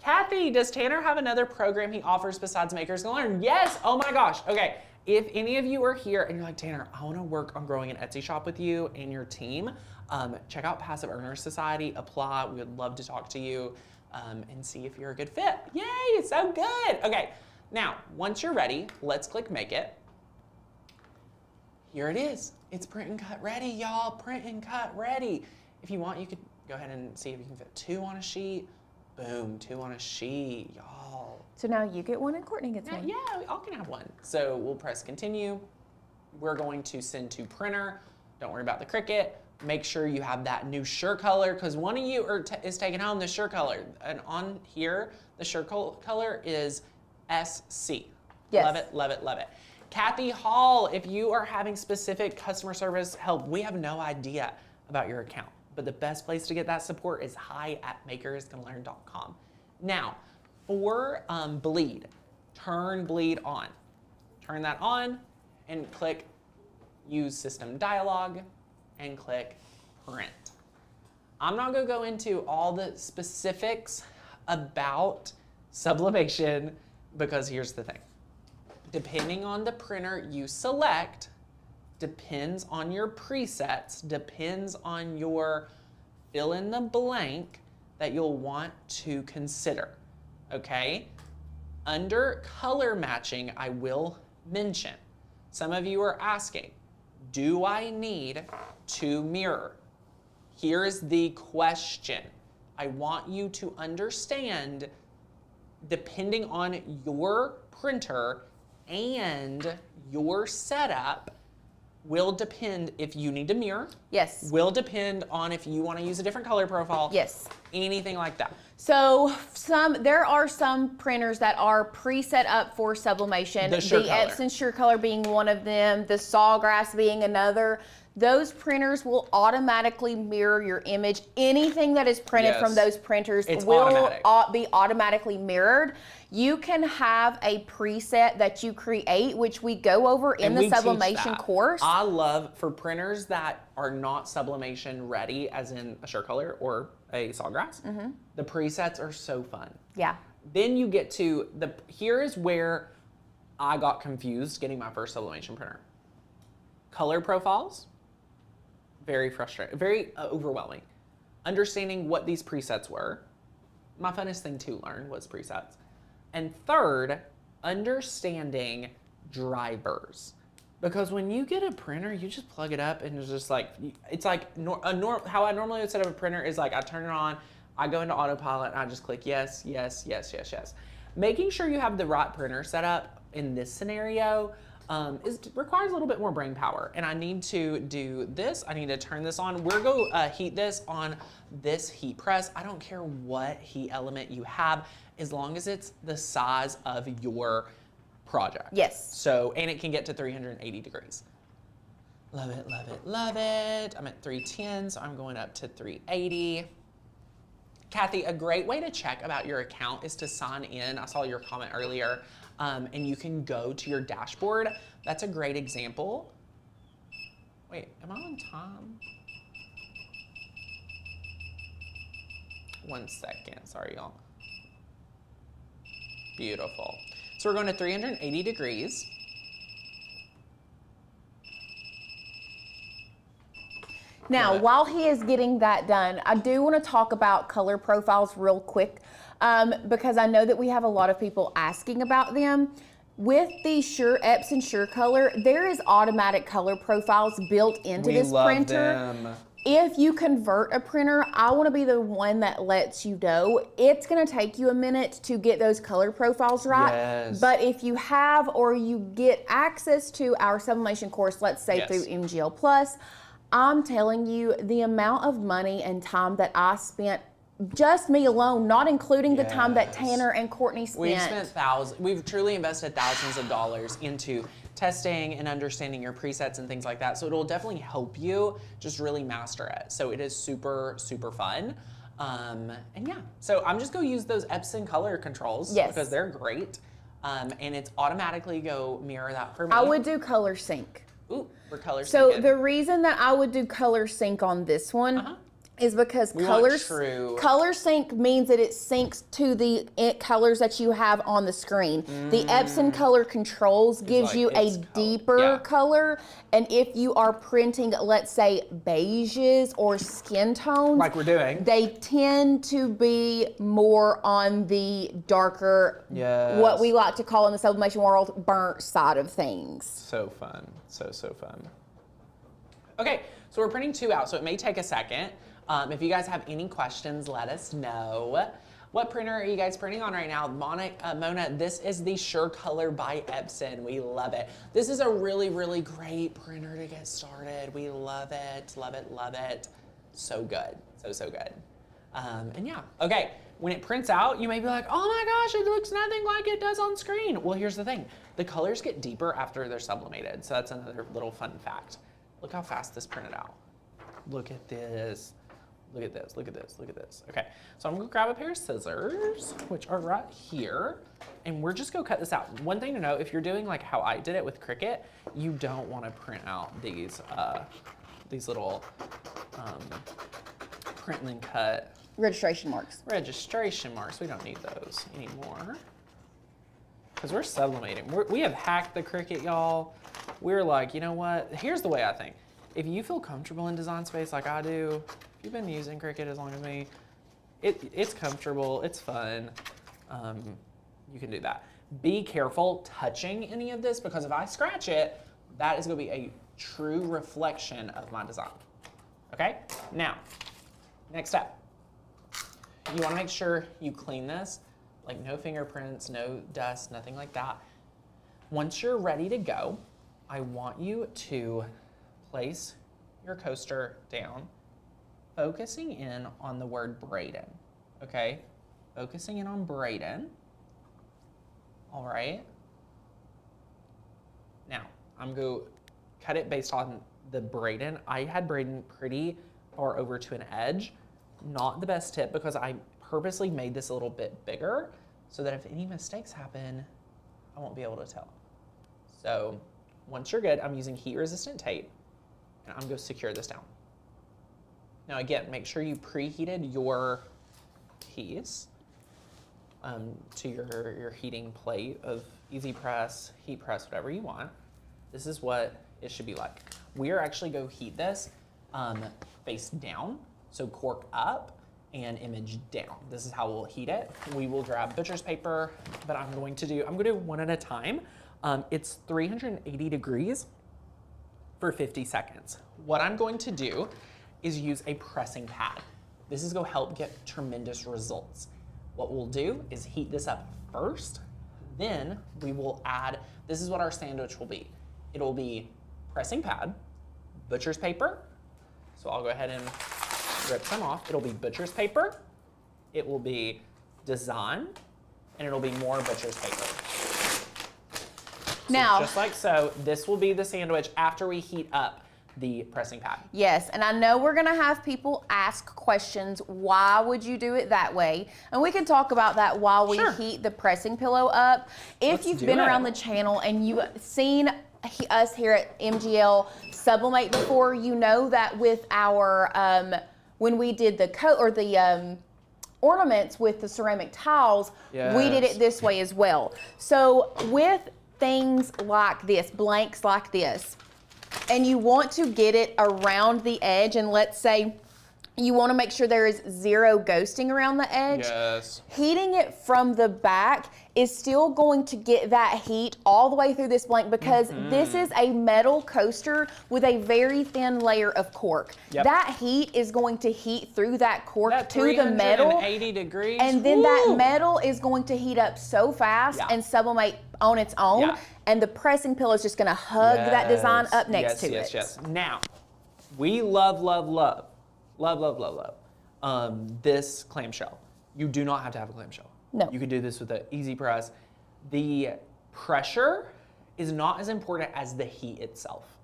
Kathy, does Tanner have another program he offers besides Makers Learn? Yes, oh my gosh. Okay, if any of you are here and you're like, Tanner, I wanna work on growing an Etsy shop with you and your team, check out Passive Earners Society, apply. We would love to talk to you and see if you're a good fit. Yay, it's so good. Okay, now, once you're ready, let's click Make It. Here it is. It's print and cut ready, y'all. Print and cut ready. If you want, you could go ahead and see if you can fit 2 on a sheet. Boom, 2 on a sheet, y'all. So now you get one and Courtney gets one. Yeah, we all can have one. So we'll press continue. We're going to send to printer. Don't worry about the Cricut. Make sure you have that new shirt color because one of you is taking home the shirt color. And on here, the shirt color is SC. Yes. Love it, love it, love it. Kathy Hall, if you are having specific customer service help, we have no idea about your account. but the best place to get that support is hi@makerisgonnalearn.com. Now, for bleed, turn bleed on. Turn that on and click use system dialog and click print. I'm not gonna go into all the specifics about sublimation because here's the thing. Depending on the printer you select, depends on your presets, depends on your fill in the blank that you'll want to consider, okay? Under color matching, I will mention, some of you are asking, do I need to mirror? Here's the question. I want you to understand, depending on your printer and your setup, will depend if you need to mirror. Yes. Will depend on if you want to use a different color profile. Yes. Anything like that. So there are some printers that are preset up for sublimation. The Sure Color. Epson Sure Color being one of them, the Sawgrass being another. Those printers will automatically mirror your image. Anything that is printed from those printers will be automatically mirrored. You can have a preset that you create, which we go over in the sublimation course. I love for printers that are not sublimation ready, as in a Sure Color or a Sawgrass, the presets are so fun. Yeah. Then you get to here is where I got confused getting my first sublimation printer. Color profiles, very frustrating, very overwhelming. Understanding what these presets were, my funnest thing to learn was presets. And third, understanding drivers. Because when you get a printer, you just plug it up and it's just like, it's like how I normally would set up a printer is like I turn it on, I go into autopilot and I just click yes, yes, yes, yes, yes. Making sure you have the right printer set up in this scenario requires a little bit more brain power. And I need to do this. I need to turn this on. We're going to heat this on this heat press. I don't care what heat element you have, as long as it's the size of your project. Yes. So, and it can get to 380 degrees. Love it, love it, love it. I'm at 310, so I'm going up to 380. Kathy, a great way to check about your account is to sign in. I saw your comment earlier. And you can go to your dashboard. That's a great example. Wait, am I on time? 1 second, sorry y'all. Beautiful. So we're going to 380 degrees. Now, while he is getting that done, I do want to talk about color profiles real quick. Because I know that we have a lot of people asking about them. With the Epson Sure Color, there is automatic color profiles built into this printer. Them. If you convert a printer, I want to be the one that lets you know it's going to take you a minute to get those color profiles right. Yes. But if you have or you get access to our sublimation course, let's say through MGL Plus, I'm telling you the amount of money and time that I spent, just me alone, not including the time that Tanner and Courtney spent. We've spent we've truly invested thousands of dollars into testing and understanding your presets and things like that. So it'll definitely help you just really master it. So it is super, super fun. And yeah, so I'm just gonna use those Epson color controls because they're great. And it's automatically go mirror that for me. I would do color sync. Ooh, for color sync. So the reason that I would do color sync on this one is because color sync means that it syncs to the colors that you have on the screen. The Epson color controls gives you a deeper color, and if you are printing, let's say, beiges or skin tones, like we're doing, they tend to be more on the darker, what we like to call in the sublimation world, burnt side of things. So fun, so fun. Okay, so we're printing 2 out, so it may take a second. If you guys have any questions, let us know. What printer are you guys printing on right now? Mona, this is the Sure Color by Epson. We love it. This is a really, really great printer to get started. We love it, love it, love it. So good, so good. And yeah, okay. When it prints out, you may be like, oh my gosh, it looks nothing like it does on screen. Well, here's the thing. The colors get deeper after they're sublimated. So that's another little fun fact. Look how fast this printed out. Look at this. Look at this, look at this, look at this. Okay, so I'm gonna grab a pair of scissors, which are right here, and we're just gonna cut this out. One thing to know, if you're doing like how I did it with Cricut, you don't wanna print out these little print and then cut Registration marks. registration marks. We don't need those anymore. Because we're sublimating. We have hacked the Cricut, y'all. We're like, you know what? Here's the way I think. If you feel comfortable in Design Space like I do, if you've been using Cricut as long as me, it's comfortable, it's fun. You can do that. Be careful touching any of this, because if I scratch it, that is gonna be a true reflection of my design. Okay? Now, next step. You wanna make sure you clean this, like no fingerprints, no dust, nothing like that. Once you're ready to go, I want you to place your coaster down, focusing in on the word Braden, okay? Focusing in on Braden, all right? Now, I'm going to cut it based on the Braden. I had Braden pretty far over to an edge. Not the best tip, because I purposely made this a little bit bigger so that if any mistakes happen, I won't be able to tell. So once you're good, I'm using heat-resistant tape, and I'm going to secure this down. Now again, make sure you preheated your piece to your heating plate of easy press, heat press, whatever you want. This is what it should be like. We are actually going to heat this face down, so cork up and image down. This is how we'll heat it. We will grab butcher's paper, but I'm going to do one at a time. It's 380 degrees for 50 seconds. What I'm going to do is use a pressing pad. This is going to help get tremendous results. What we'll do is heat this up first, then we will add, this is what our sandwich will be. It'll be pressing pad, butcher's paper. So I'll go ahead and rip some off. It'll be butcher's paper, it will be design, and it'll be more butcher's paper. Now, so just like so, this will be the sandwich after we heat up the pressing pad. Yes, and I know we're gonna have people ask questions, why would you do it that way? And we can talk about that while we heat the pressing pillow up. If you've been around the channel and you've seen us here at MGL sublimate before, you know that with our, when we did the coat or the ornaments with the ceramic tiles, we did it this way as well. So with things like this, blanks like this, and you want to get it around the edge, and let's say you want to make sure there is zero ghosting around the edge. Yes. Heating it from the back is still going to get that heat all the way through this blank, because this is a metal coaster with a very thin layer of cork. That heat is going to heat through that cork to the metal. 380 degrees. And then that metal is going to heat up so fast and sublimate on its own. And the pressing pillow is just going to hug that design up next to it. Yes. Now, we love this clamshell. You do not have to have a clamshell. No. You can do this with an easy press. The pressure is not as important as the heat itself.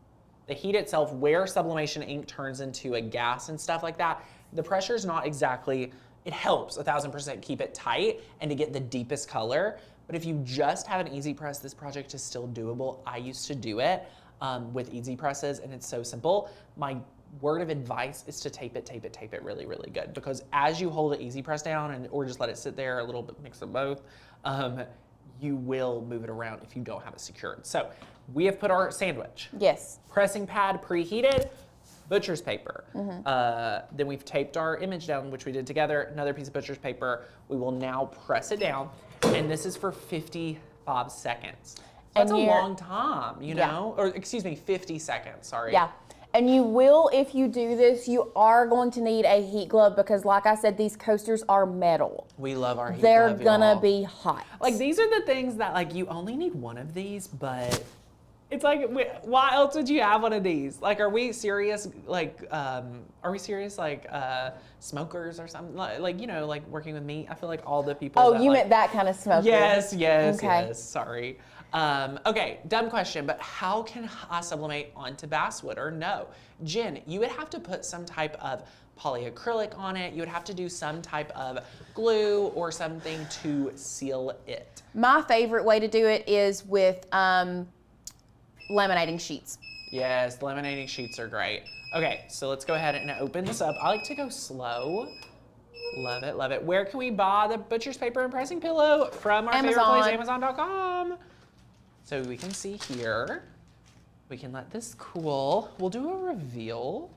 The heat itself, where sublimation ink turns into a gas and stuff like that, the pressure is not exactly, it helps 1000% keep it tight and to get the deepest color. But if you just have an easy press, this project is still doable. I used to do it with easy presses, and it's so simple. My word of advice is to tape it really, really good, because as you hold the easy press down or just let it sit there, a little bit mix of both, you will move it around if you don't have it secured. So we have put our sandwich. Yes. Pressing pad preheated, butcher's paper. Then we've taped our image down, which we did together, another piece of butcher's paper. We will now press it down, and this is for 55 seconds. So that's a long time, you know? Or excuse me, 50 seconds, sorry. Yeah. And you will, if you do this, you are going to need a heat glove, because like I said, these coasters are metal. We love our heat They're glove, gonna y'all. be hot. Like, these are the things that, like, you only need one of these, but it's like, why else would you have one of these? Like, are we serious, like, smokers or something? Like, you know, like working with meat? I feel like all the people Oh, you meant that kind of smoker. Yes, Okay. sorry. Okay, dumb question, but how can I sublimate onto basswood or no? Jen, you would have to put some type of polyacrylic on it. You would have to do some type of glue or something to seal it. My favorite way to do it is with laminating sheets. Yes, laminating sheets are great. Okay, so let's go ahead and open this up. I like to go slow. Love it, love it. Where can we buy the butcher's paper and pressing pillow? From our favorite place, Amazon.com. So we can see here. We can let this cool. We'll do a reveal.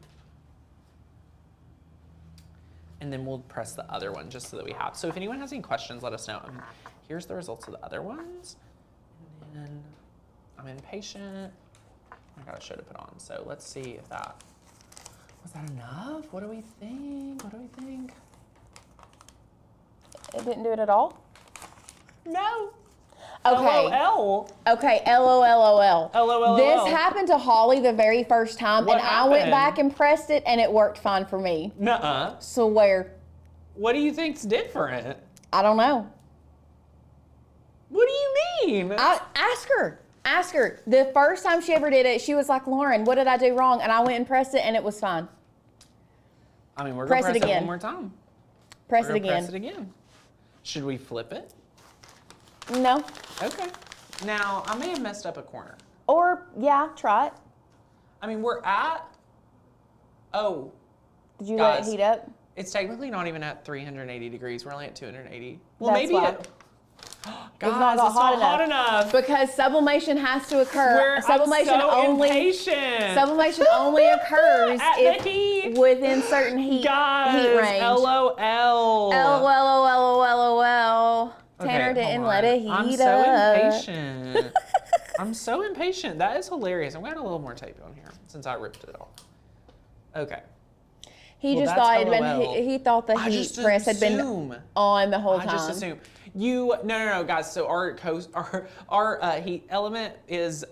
And then we'll press the other one just so that we have. So if anyone has any questions, let us know. Here's the results of the other ones. And then I'm impatient. I got a show to put on. So let's see if that, was that enough? What do we think? What do we think? It didn't do it at all? No. Okay. LOL. Okay, LOL. LOL. This happened to Holly the very first time, What and I went happened? back and pressed it, and it worked fine for me. Nuh-uh. Swear. What do you think's different? I don't know. What do you mean? Ask her. Ask her. The first time she ever did it, she was like, Lauren, what did I do wrong? And I went and pressed it, and it was fine. I mean, we're going to press it again. one more time. Press We're it gonna again. Press it again. Should we flip it? No. Okay. Now, I may have messed up a corner. Or, yeah, try it. I mean, we're at, oh. Did you guys, let it heat up? It's technically not even at 380 degrees. We're only at 280. Well, That's maybe why. it, It's guys, not it's not hot enough. Because sublimation has to occur. Sublimation I'm so only impatient. sublimation only occurs At the heat. if within certain heat range. LOL. LOL. Tanner Okay, didn't hold let on. it heat I'm up. so impatient. I'm so impatient. That is hilarious. I'm going to add a little more tape on here since I ripped it off. Okay. He Well, just that's thought it'd LOL. been. He thought the I heat just press had been assume. on the whole time. I just assume. No, guys. So our heat element was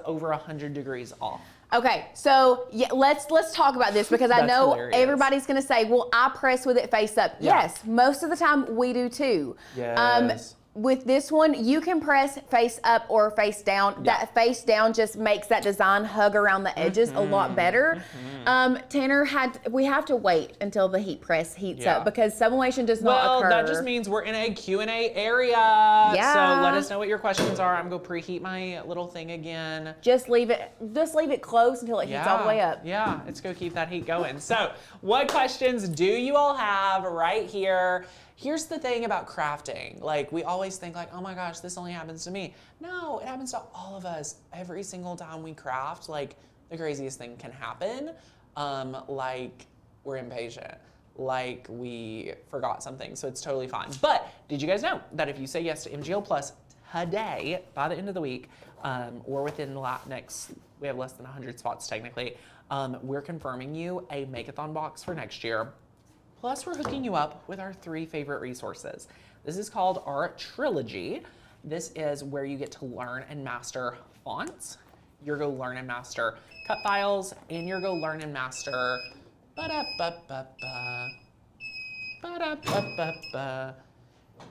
over 100 degrees off. Okay, so yeah, let's talk about this because I That's know hilarious. everybody's gonna say, "Well, I press with it face up." Yeah. Yes, most of the time we do too. Yes. With this one, you can press face up or face down. Yeah. That face down just makes that design hug around the edges a lot better. Tanner we have to wait until the heat press heats Yeah. up because sublimation does not occur. Well, that just means we're in a Q&A area. Yeah. So let us know what your questions are. I'm going to preheat my little thing again. Just leave it closed until it heats all the way up. Yeah, let's go keep that heat going. So what questions do you all have right here? Here's the thing about crafting. Like, we always think like, oh my gosh, this only happens to me. No, it happens to all of us. Every single time we craft, like, the craziest thing can happen. Like, we're impatient. Like, we forgot something, so it's totally fine. But did you guys know that if you say yes to MGL Plus today, by the end of the week, or within the we have less than 100 spots technically, we're confirming you a Make-a-thon box for next year. Plus, we're hooking you up with our 3 favorite resources. This is called our Trilogy. This is where you get to learn and master fonts. You're going to learn and master cut files, and you're going to learn and master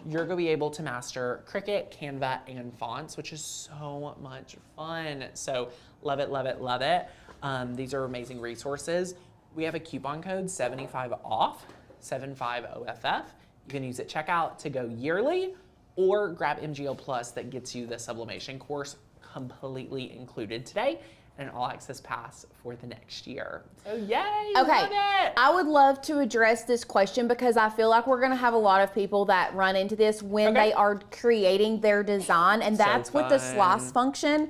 you're going to be able to master Cricut, Canva, and fonts, which is so much fun. So love it, love it, love it. These are amazing resources. We have a coupon code 75 off, 75OFF. You can use it checkout to go yearly or grab MGL Plus that gets you the sublimation course completely included today and an all access pass for the next year. So yay, Okay, love it. I would love to address this question because I feel like we're gonna have a lot of people that run into this when Okay. they are creating their design, and So that's with the fun. slice function.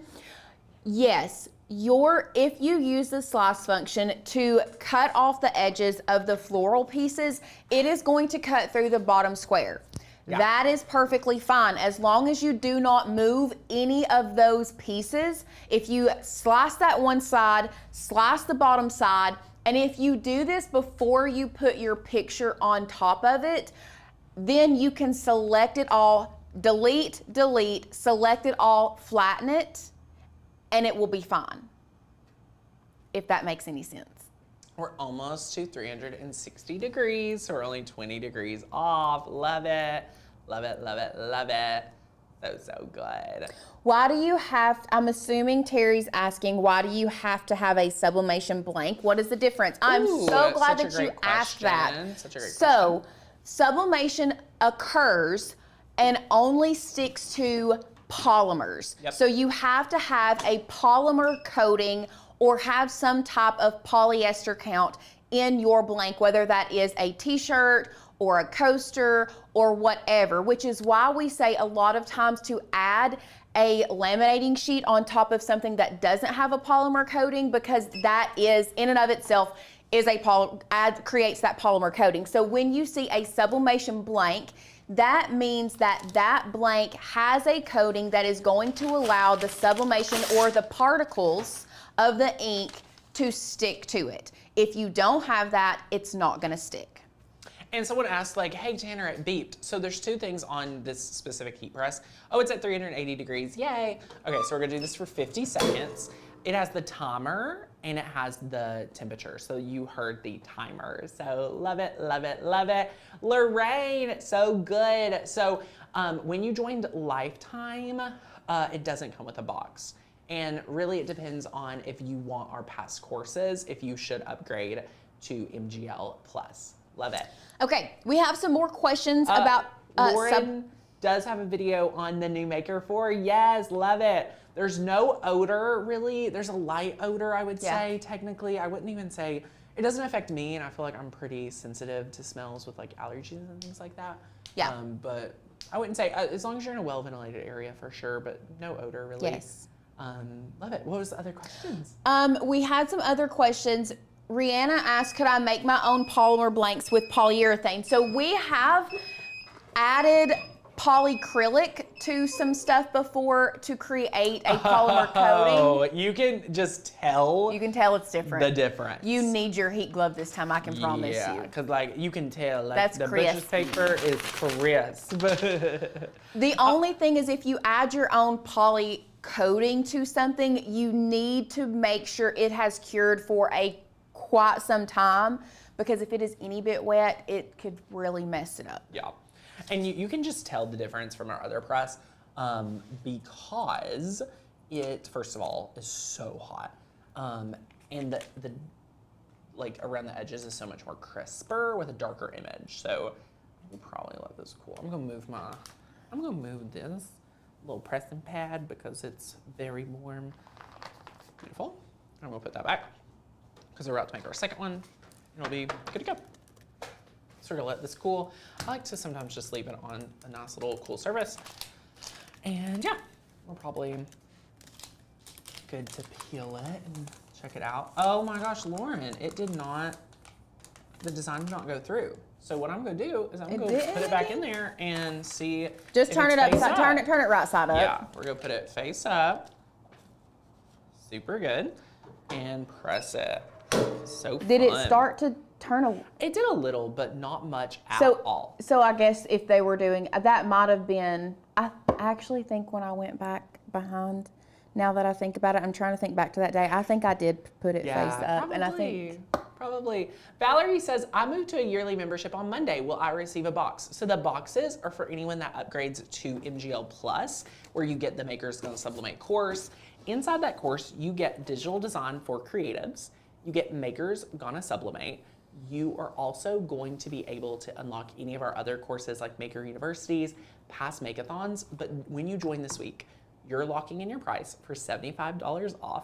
Yes, if you use the slice function to cut off the edges of the floral pieces, it is going to cut through the bottom square. Yeah. That is perfectly fine as long as you do not move any of those pieces. If you slice that one side, slice the bottom side, and if you do this before you put your picture on top of it, then you can select it all, delete, select it all, flatten it, and it will be fine, if that makes any sense. We're almost to 360 degrees, so we're only 20 degrees off. Love it, love it, love it, love it. So good. Why do you have, I'm assuming Terry's asking, why do you have to have a sublimation blank? What is the difference? I'm so glad that you asked that. Such a great So, sublimation occurs and only sticks to polymers. Yep. So you have to have a polymer coating or have some type of polyester count in your blank, whether that is a t-shirt or a coaster or whatever, which is why we say a lot of times to add a laminating sheet on top of something that doesn't have a polymer coating, because that is in and of itself is creates that polymer coating. So when you see a sublimation blank, that means that that blank has a coating that is going to allow the sublimation or the particles of the ink to stick to it. If you don't have that, it's not gonna stick. And someone asked, like, hey, Tanner, it beeped. So there's two things on this specific heat press. Oh, it's at 380 degrees, yay. Okay, so we're gonna do this for 50 seconds. It has the timer and it has the temperature. So you heard the timer. So love it, love it, love it. Lorraine, so good. So when you joined Lifetime, it doesn't come with a box. And really it depends on if you want our past courses, if you should upgrade to MGL Plus. Love it. Okay, we have some more questions about Lauren does have a video on the new Maker 4. Yes, love it. There's no odor, really. There's a light odor, I would say, technically. I wouldn't even say, it doesn't affect me, and I feel like I'm pretty sensitive to smells with like allergies and things like that. Yeah. But I wouldn't say, as long as you're in a well-ventilated area for sure, but no odor, really. Yes. Love it. What was the other questions? We had some other questions. Rihanna asked, could I make my own polymer blanks with polyurethane? So we have added polyacrylic to some stuff before to create a polymer coating. Oh, you can just tell. You can tell it's different. The difference. You need your heat glove this time, I can promise you. Yeah, because like you can tell, like That's the crisp. butcher's paper is crisp. The only thing is if you add your own poly coating to something, you need to make sure it has cured for quite some time, because if it is any bit wet, it could really mess it up. Yeah, and you can just tell the difference from our other press because it, first of all, is so hot, and the like around the edges is so much more crisper with a darker image. So we'll probably let this cool. I'm gonna move this little pressing pad because it's very warm. Beautiful. I'm gonna put that back, because we're about to make our second one, and it'll be good to go. So we're gonna let this cool. I like to sometimes just leave it on a nice little cool surface. And yeah, we're probably good to peel it and check it out. Oh my gosh, Lauren, the design did not go through. So what I'm gonna do is I'm gonna put it back in there and see. Just turn it upside, turn it right side up. Yeah, we're gonna put it face up. Super good. And press it. So fun. Did it start to turn It did a little, but not much at all. So I guess if they were doing, that might have been, I actually think when I went back behind, now that I think about it, I'm trying to think back to that day, I think I did put it face up. Probably, and I think. Probably. Valerie says, I moved to a yearly membership on Monday. Will I receive a box? So the boxes are for anyone that upgrades to MGL Plus, where you get the Maker's Gonna Sublimate course. Inside that course, you get digital design for creatives. You get Maker's Gonna Sublimate. You are also going to be able to unlock any of our other courses like Maker Universities, past Makeathons. But when you join this week, you're locking in your price for $75 off,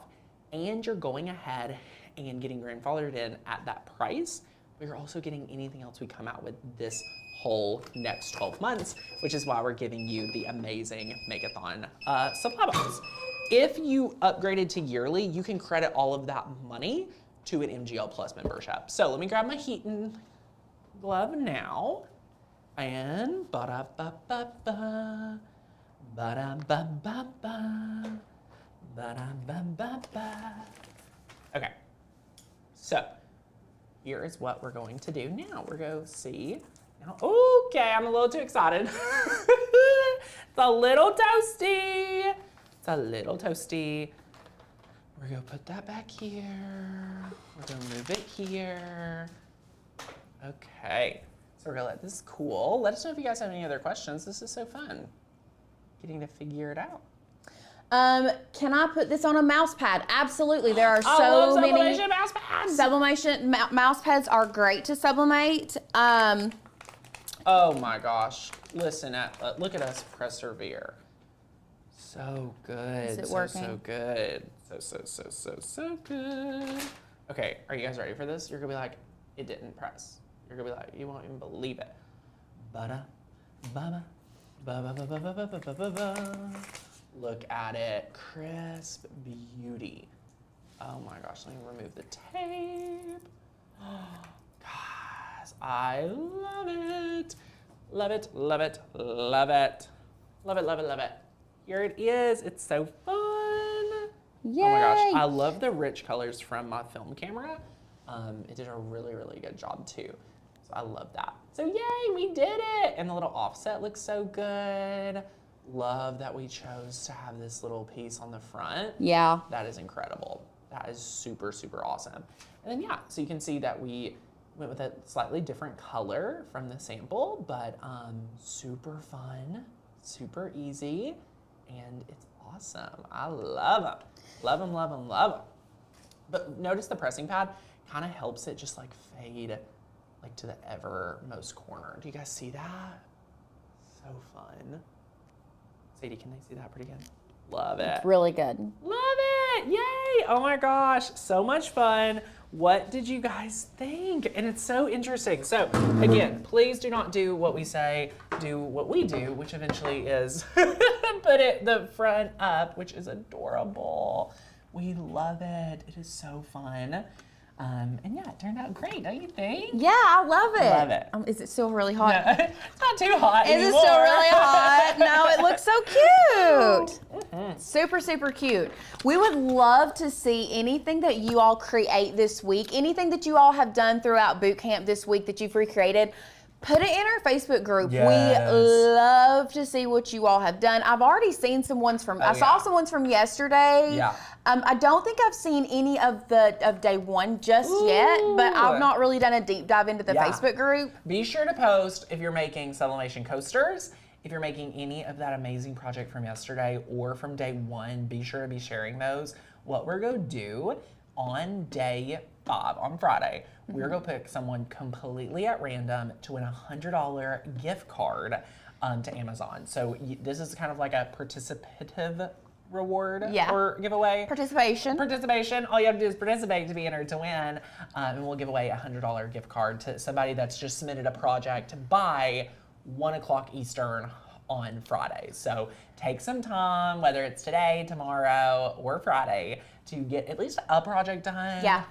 and you're going ahead and getting grandfathered in at that price. But you're also getting anything else we come out with this whole next 12 months, which is why we're giving you the amazing Makeathon supply box. If you upgraded to yearly, you can credit all of that money to an MGL Plus membership. So let me grab my heating glove now. And ba-da-ba-ba-ba, ba-da-ba-ba-ba, ba-da-ba-ba-ba. Okay, so here is what we're going to do now. We're going to see. Now, okay, I'm a little too excited. It's a little toasty. It's a little toasty. We're gonna put that back here. We're gonna move it here. Okay, so we're gonna let this cool. Let us know if you guys have any other questions. This is so fun. getting to figure it out. Can I put this on a mouse pad? Absolutely. There are I so love many sublimation mouse pads. Sublimation mouse pads are great to sublimate. Oh my gosh! Listen, look at us persevere. So good. Is it so working? So good. So good. Okay, are you guys ready for this? You're gonna be like, it didn't press. You're gonna be like, you won't even believe it. Ba-da, ba-ba, ba-ba-ba-ba-ba-ba-ba-ba. Look at it, crisp beauty. Oh my gosh, let me remove the tape. Guys, I love it. Love it, love it, love it. Love it, love it, love it. Here it is, it's so fun. Yay. Oh my gosh, I love the rich colors from my film camera. It did a really, really good job too. So I love that. So yay, we did it. And the little offset looks so good. Love that we chose to have this little piece on the front. Yeah. That is incredible. That is super, super awesome. And then yeah, so you can see that we went with a slightly different color from the sample, but super fun, super easy, and it's awesome. I love them. Love them, love them, love them. But notice the pressing pad kind of helps it just like fade like to the evermost corner. Do you guys see that? So fun. Sadie, can they see that pretty good? Love it. It's really good. Love it. Yay. Oh my gosh. So much fun. What did you guys think? And it's so interesting. So again, please do not do what we say, do what we do, which eventually is put the front up, which is adorable. We love it. It is so fun. And yeah, it turned out great, don't you think? Yeah, I love it. Love it. Is it still really hot? No, it's not too hot Is anymore. it still really hot? No, it looks so cute. Super, super cute. We would love to see anything that you all create this week, anything that you all have done throughout boot camp this week that you've recreated. Put it in our Facebook group. Yes. We love to see what you all have done. I've already seen some ones from, I saw some ones from yesterday. Yeah. I don't think I've seen any of day one just yet, but I've not really done a deep dive into the Facebook group. Be sure to post if you're making sublimation coasters, if you're making any of that amazing project from yesterday or from day one, be sure to be sharing those. What we're gonna do on day 5, on Friday, we're gonna pick someone completely at random to win a $100 gift card to Amazon. So this is kind of like a participative reward or giveaway. Participation. All you have to do is participate to be entered to win. And we'll give away a $100 gift card to somebody that's just submitted a project by 1 o'clock Eastern on Friday. So take some time, whether it's today, tomorrow, or Friday, to get at least a project done. Yeah.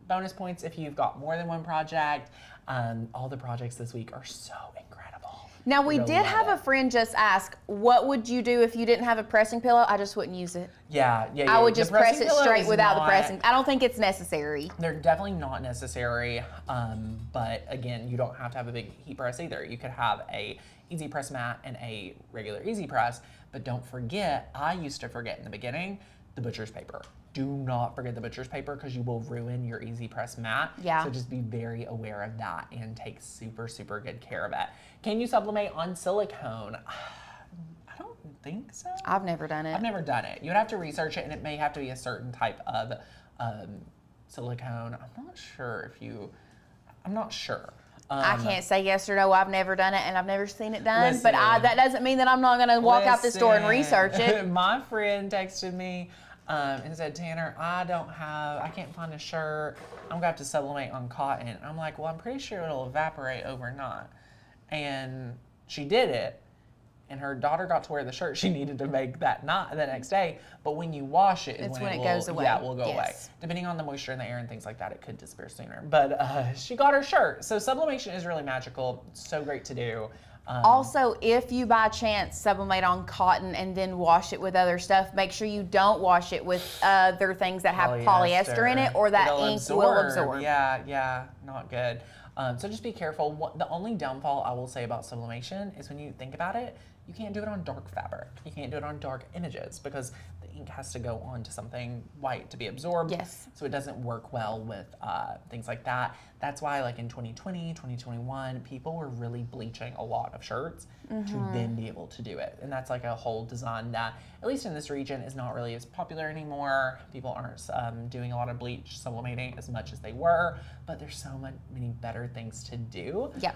Bonus points if you've got more than one project. All the projects this week are so incredible. Now, we did have a friend just ask, what would you do if you didn't have a pressing pillow? I just wouldn't use it. Yeah. I would just press it straight without the pressing. I don't think it's necessary. They're definitely not necessary, but again, you don't have to have a big heat press either. You could have a easy press mat and a regular easy press, but don't forget, I used to forget in the beginning, the butcher's paper. Do not forget the butcher's paper because you will ruin your easy press mat. Yeah. So just be very aware of that and take super, super good care of it. Can you sublimate on silicone? I don't think so. I've never done it. I've never done it. You would have to research it, and it may have to be a certain type of silicone. I'm not sure. I can't say yes or no. I've never done it, and I've never seen it done. Listen. But that doesn't mean that I'm not going to walk out this door and research it. My friend texted me and said, Tanner, I can't find a shirt. I'm going to have to sublimate on cotton. I'm like, well, I'm pretty sure it'll evaporate overnight. And she did it. And her daughter got to wear the shirt she needed to make the next day. But when you wash it, it's when it goes away. Yeah, it will go away. Depending on the moisture in the air and things like that, it could disappear sooner. But she got her shirt. So sublimation is really magical. It's so great to do. Also, if you by chance sublimate on cotton and then wash it with other stuff, make sure you don't wash it with other things that have polyester in it, or that ink will absorb. Yeah. not good. So just be careful. The only downfall I will say about sublimation is when you think about it, you can't do it on dark fabric. You can't do it on dark images because the ink has to go onto something white to be absorbed. Yes. So it doesn't work well with things like that. That's why like in 2020, 2021, people were really bleaching a lot of shirts to then be able to do it. And that's like a whole design that, at least in this region, is not really as popular anymore. People aren't doing a lot of bleach sublimating as much as they were, but there's so many better things to do. Yeah.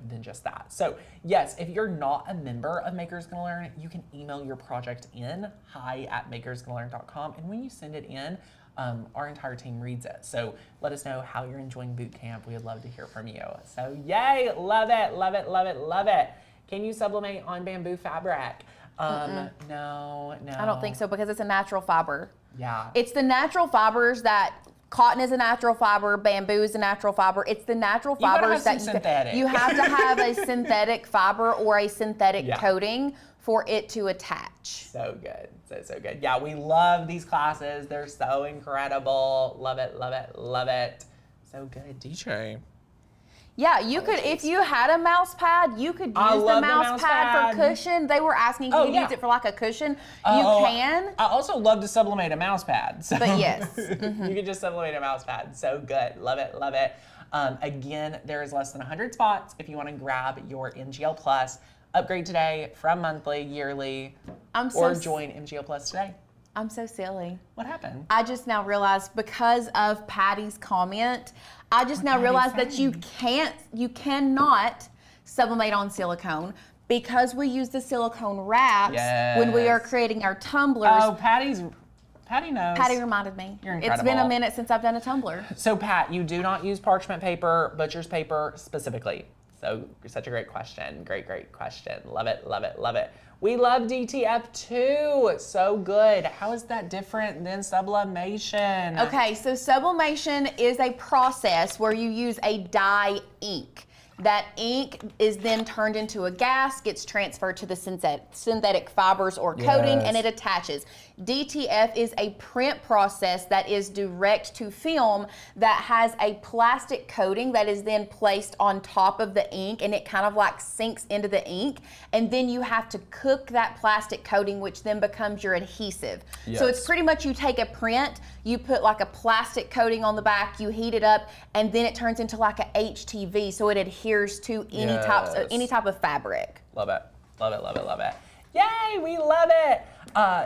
Than just that. So yes, if you're not a member of Makers Gonna Learn, you can email your project in, hi@makersgonnalearn.com, and when you send it in, our entire team reads it. So let us know how you're enjoying boot camp. We would love to hear from you. So yay, love it, love it, love it, love it. Can you sublimate on bamboo fabric? No. I don't think so because it's a natural fiber. Yeah. It's the natural fibers that cotton is a natural fiber, bamboo is a natural fiber. It's the natural fibers that you have to have a synthetic fiber or a synthetic coating for it to attach. So good, so good. Yeah, we love these classes. They're so incredible. Love it, love it, love it. So good, DJ. Yeah, you could, if you had a mouse pad, you could use the mouse pad for cushion. They were asking if you use it for like a cushion. You can. I also love to sublimate a mouse pad. So but yes. You can just sublimate a mouse pad. So good. Love it, love it. Again, there is less than 100 spots if you want to grab your MGL Plus. Upgrade today from monthly, yearly, or join MGL Plus today. I'm so silly. What happened? I just now realized because of Patty's comment, I just now realized that you cannot sublimate on silicone because we use the silicone wraps when we are creating our tumblers. Oh, Patty knows. Patty reminded me. You're incredible. It's been a minute since I've done a tumbler. So Pat, you do not use parchment paper, butcher's paper specifically. So such a great question. Great, great question. Love it, love it, love it. We love DTF too. So good. How is that different than sublimation? Okay, so sublimation is a process where you use a dye ink. That ink is then turned into a gas, gets transferred to the synthetic fibers or coating, and it attaches. DTF is a print process that is direct to film that has a plastic coating that is then placed on top of the ink, and it kind of like sinks into the ink, and then you have to cook that plastic coating, which then becomes your adhesive. So it's pretty much you take a print, you put like a plastic coating on the back, you heat it up, and then it turns into like a HTV, so it adheres to any type of fabric. Love it, love it, love it, love it. Yay, we love it.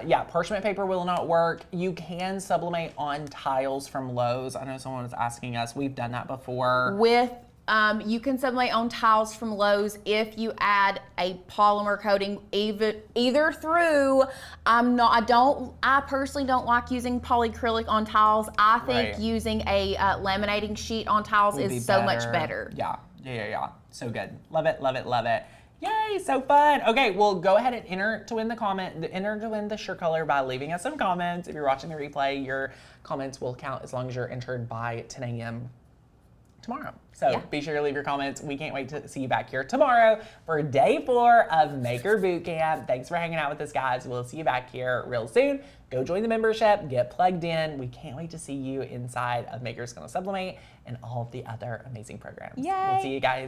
Yeah, parchment paper will not work. You can sublimate on tiles from Lowe's. I know someone was asking us. We've done that before. You can sublimate on tiles from Lowe's if you add a polymer coating, either through, I personally don't like using polyacrylic on tiles. I think using a laminating sheet on tiles is so much better. Yeah. So good. Love it, love it, love it. Yay, so fun. Okay, well, go ahead and enter to win the shirt color by leaving us some comments. If you're watching the replay, your comments will count as long as you're entered by 10 a.m. tomorrow. So be sure to leave your comments. We can't wait to see you back here tomorrow for day 4 of Maker Bootcamp. Thanks for hanging out with us, guys. We'll see you back here real soon. Go join the membership, get plugged in. We can't wait to see you inside of Makers Gonna Sublimate and all of the other amazing programs. Yay. We'll see you guys.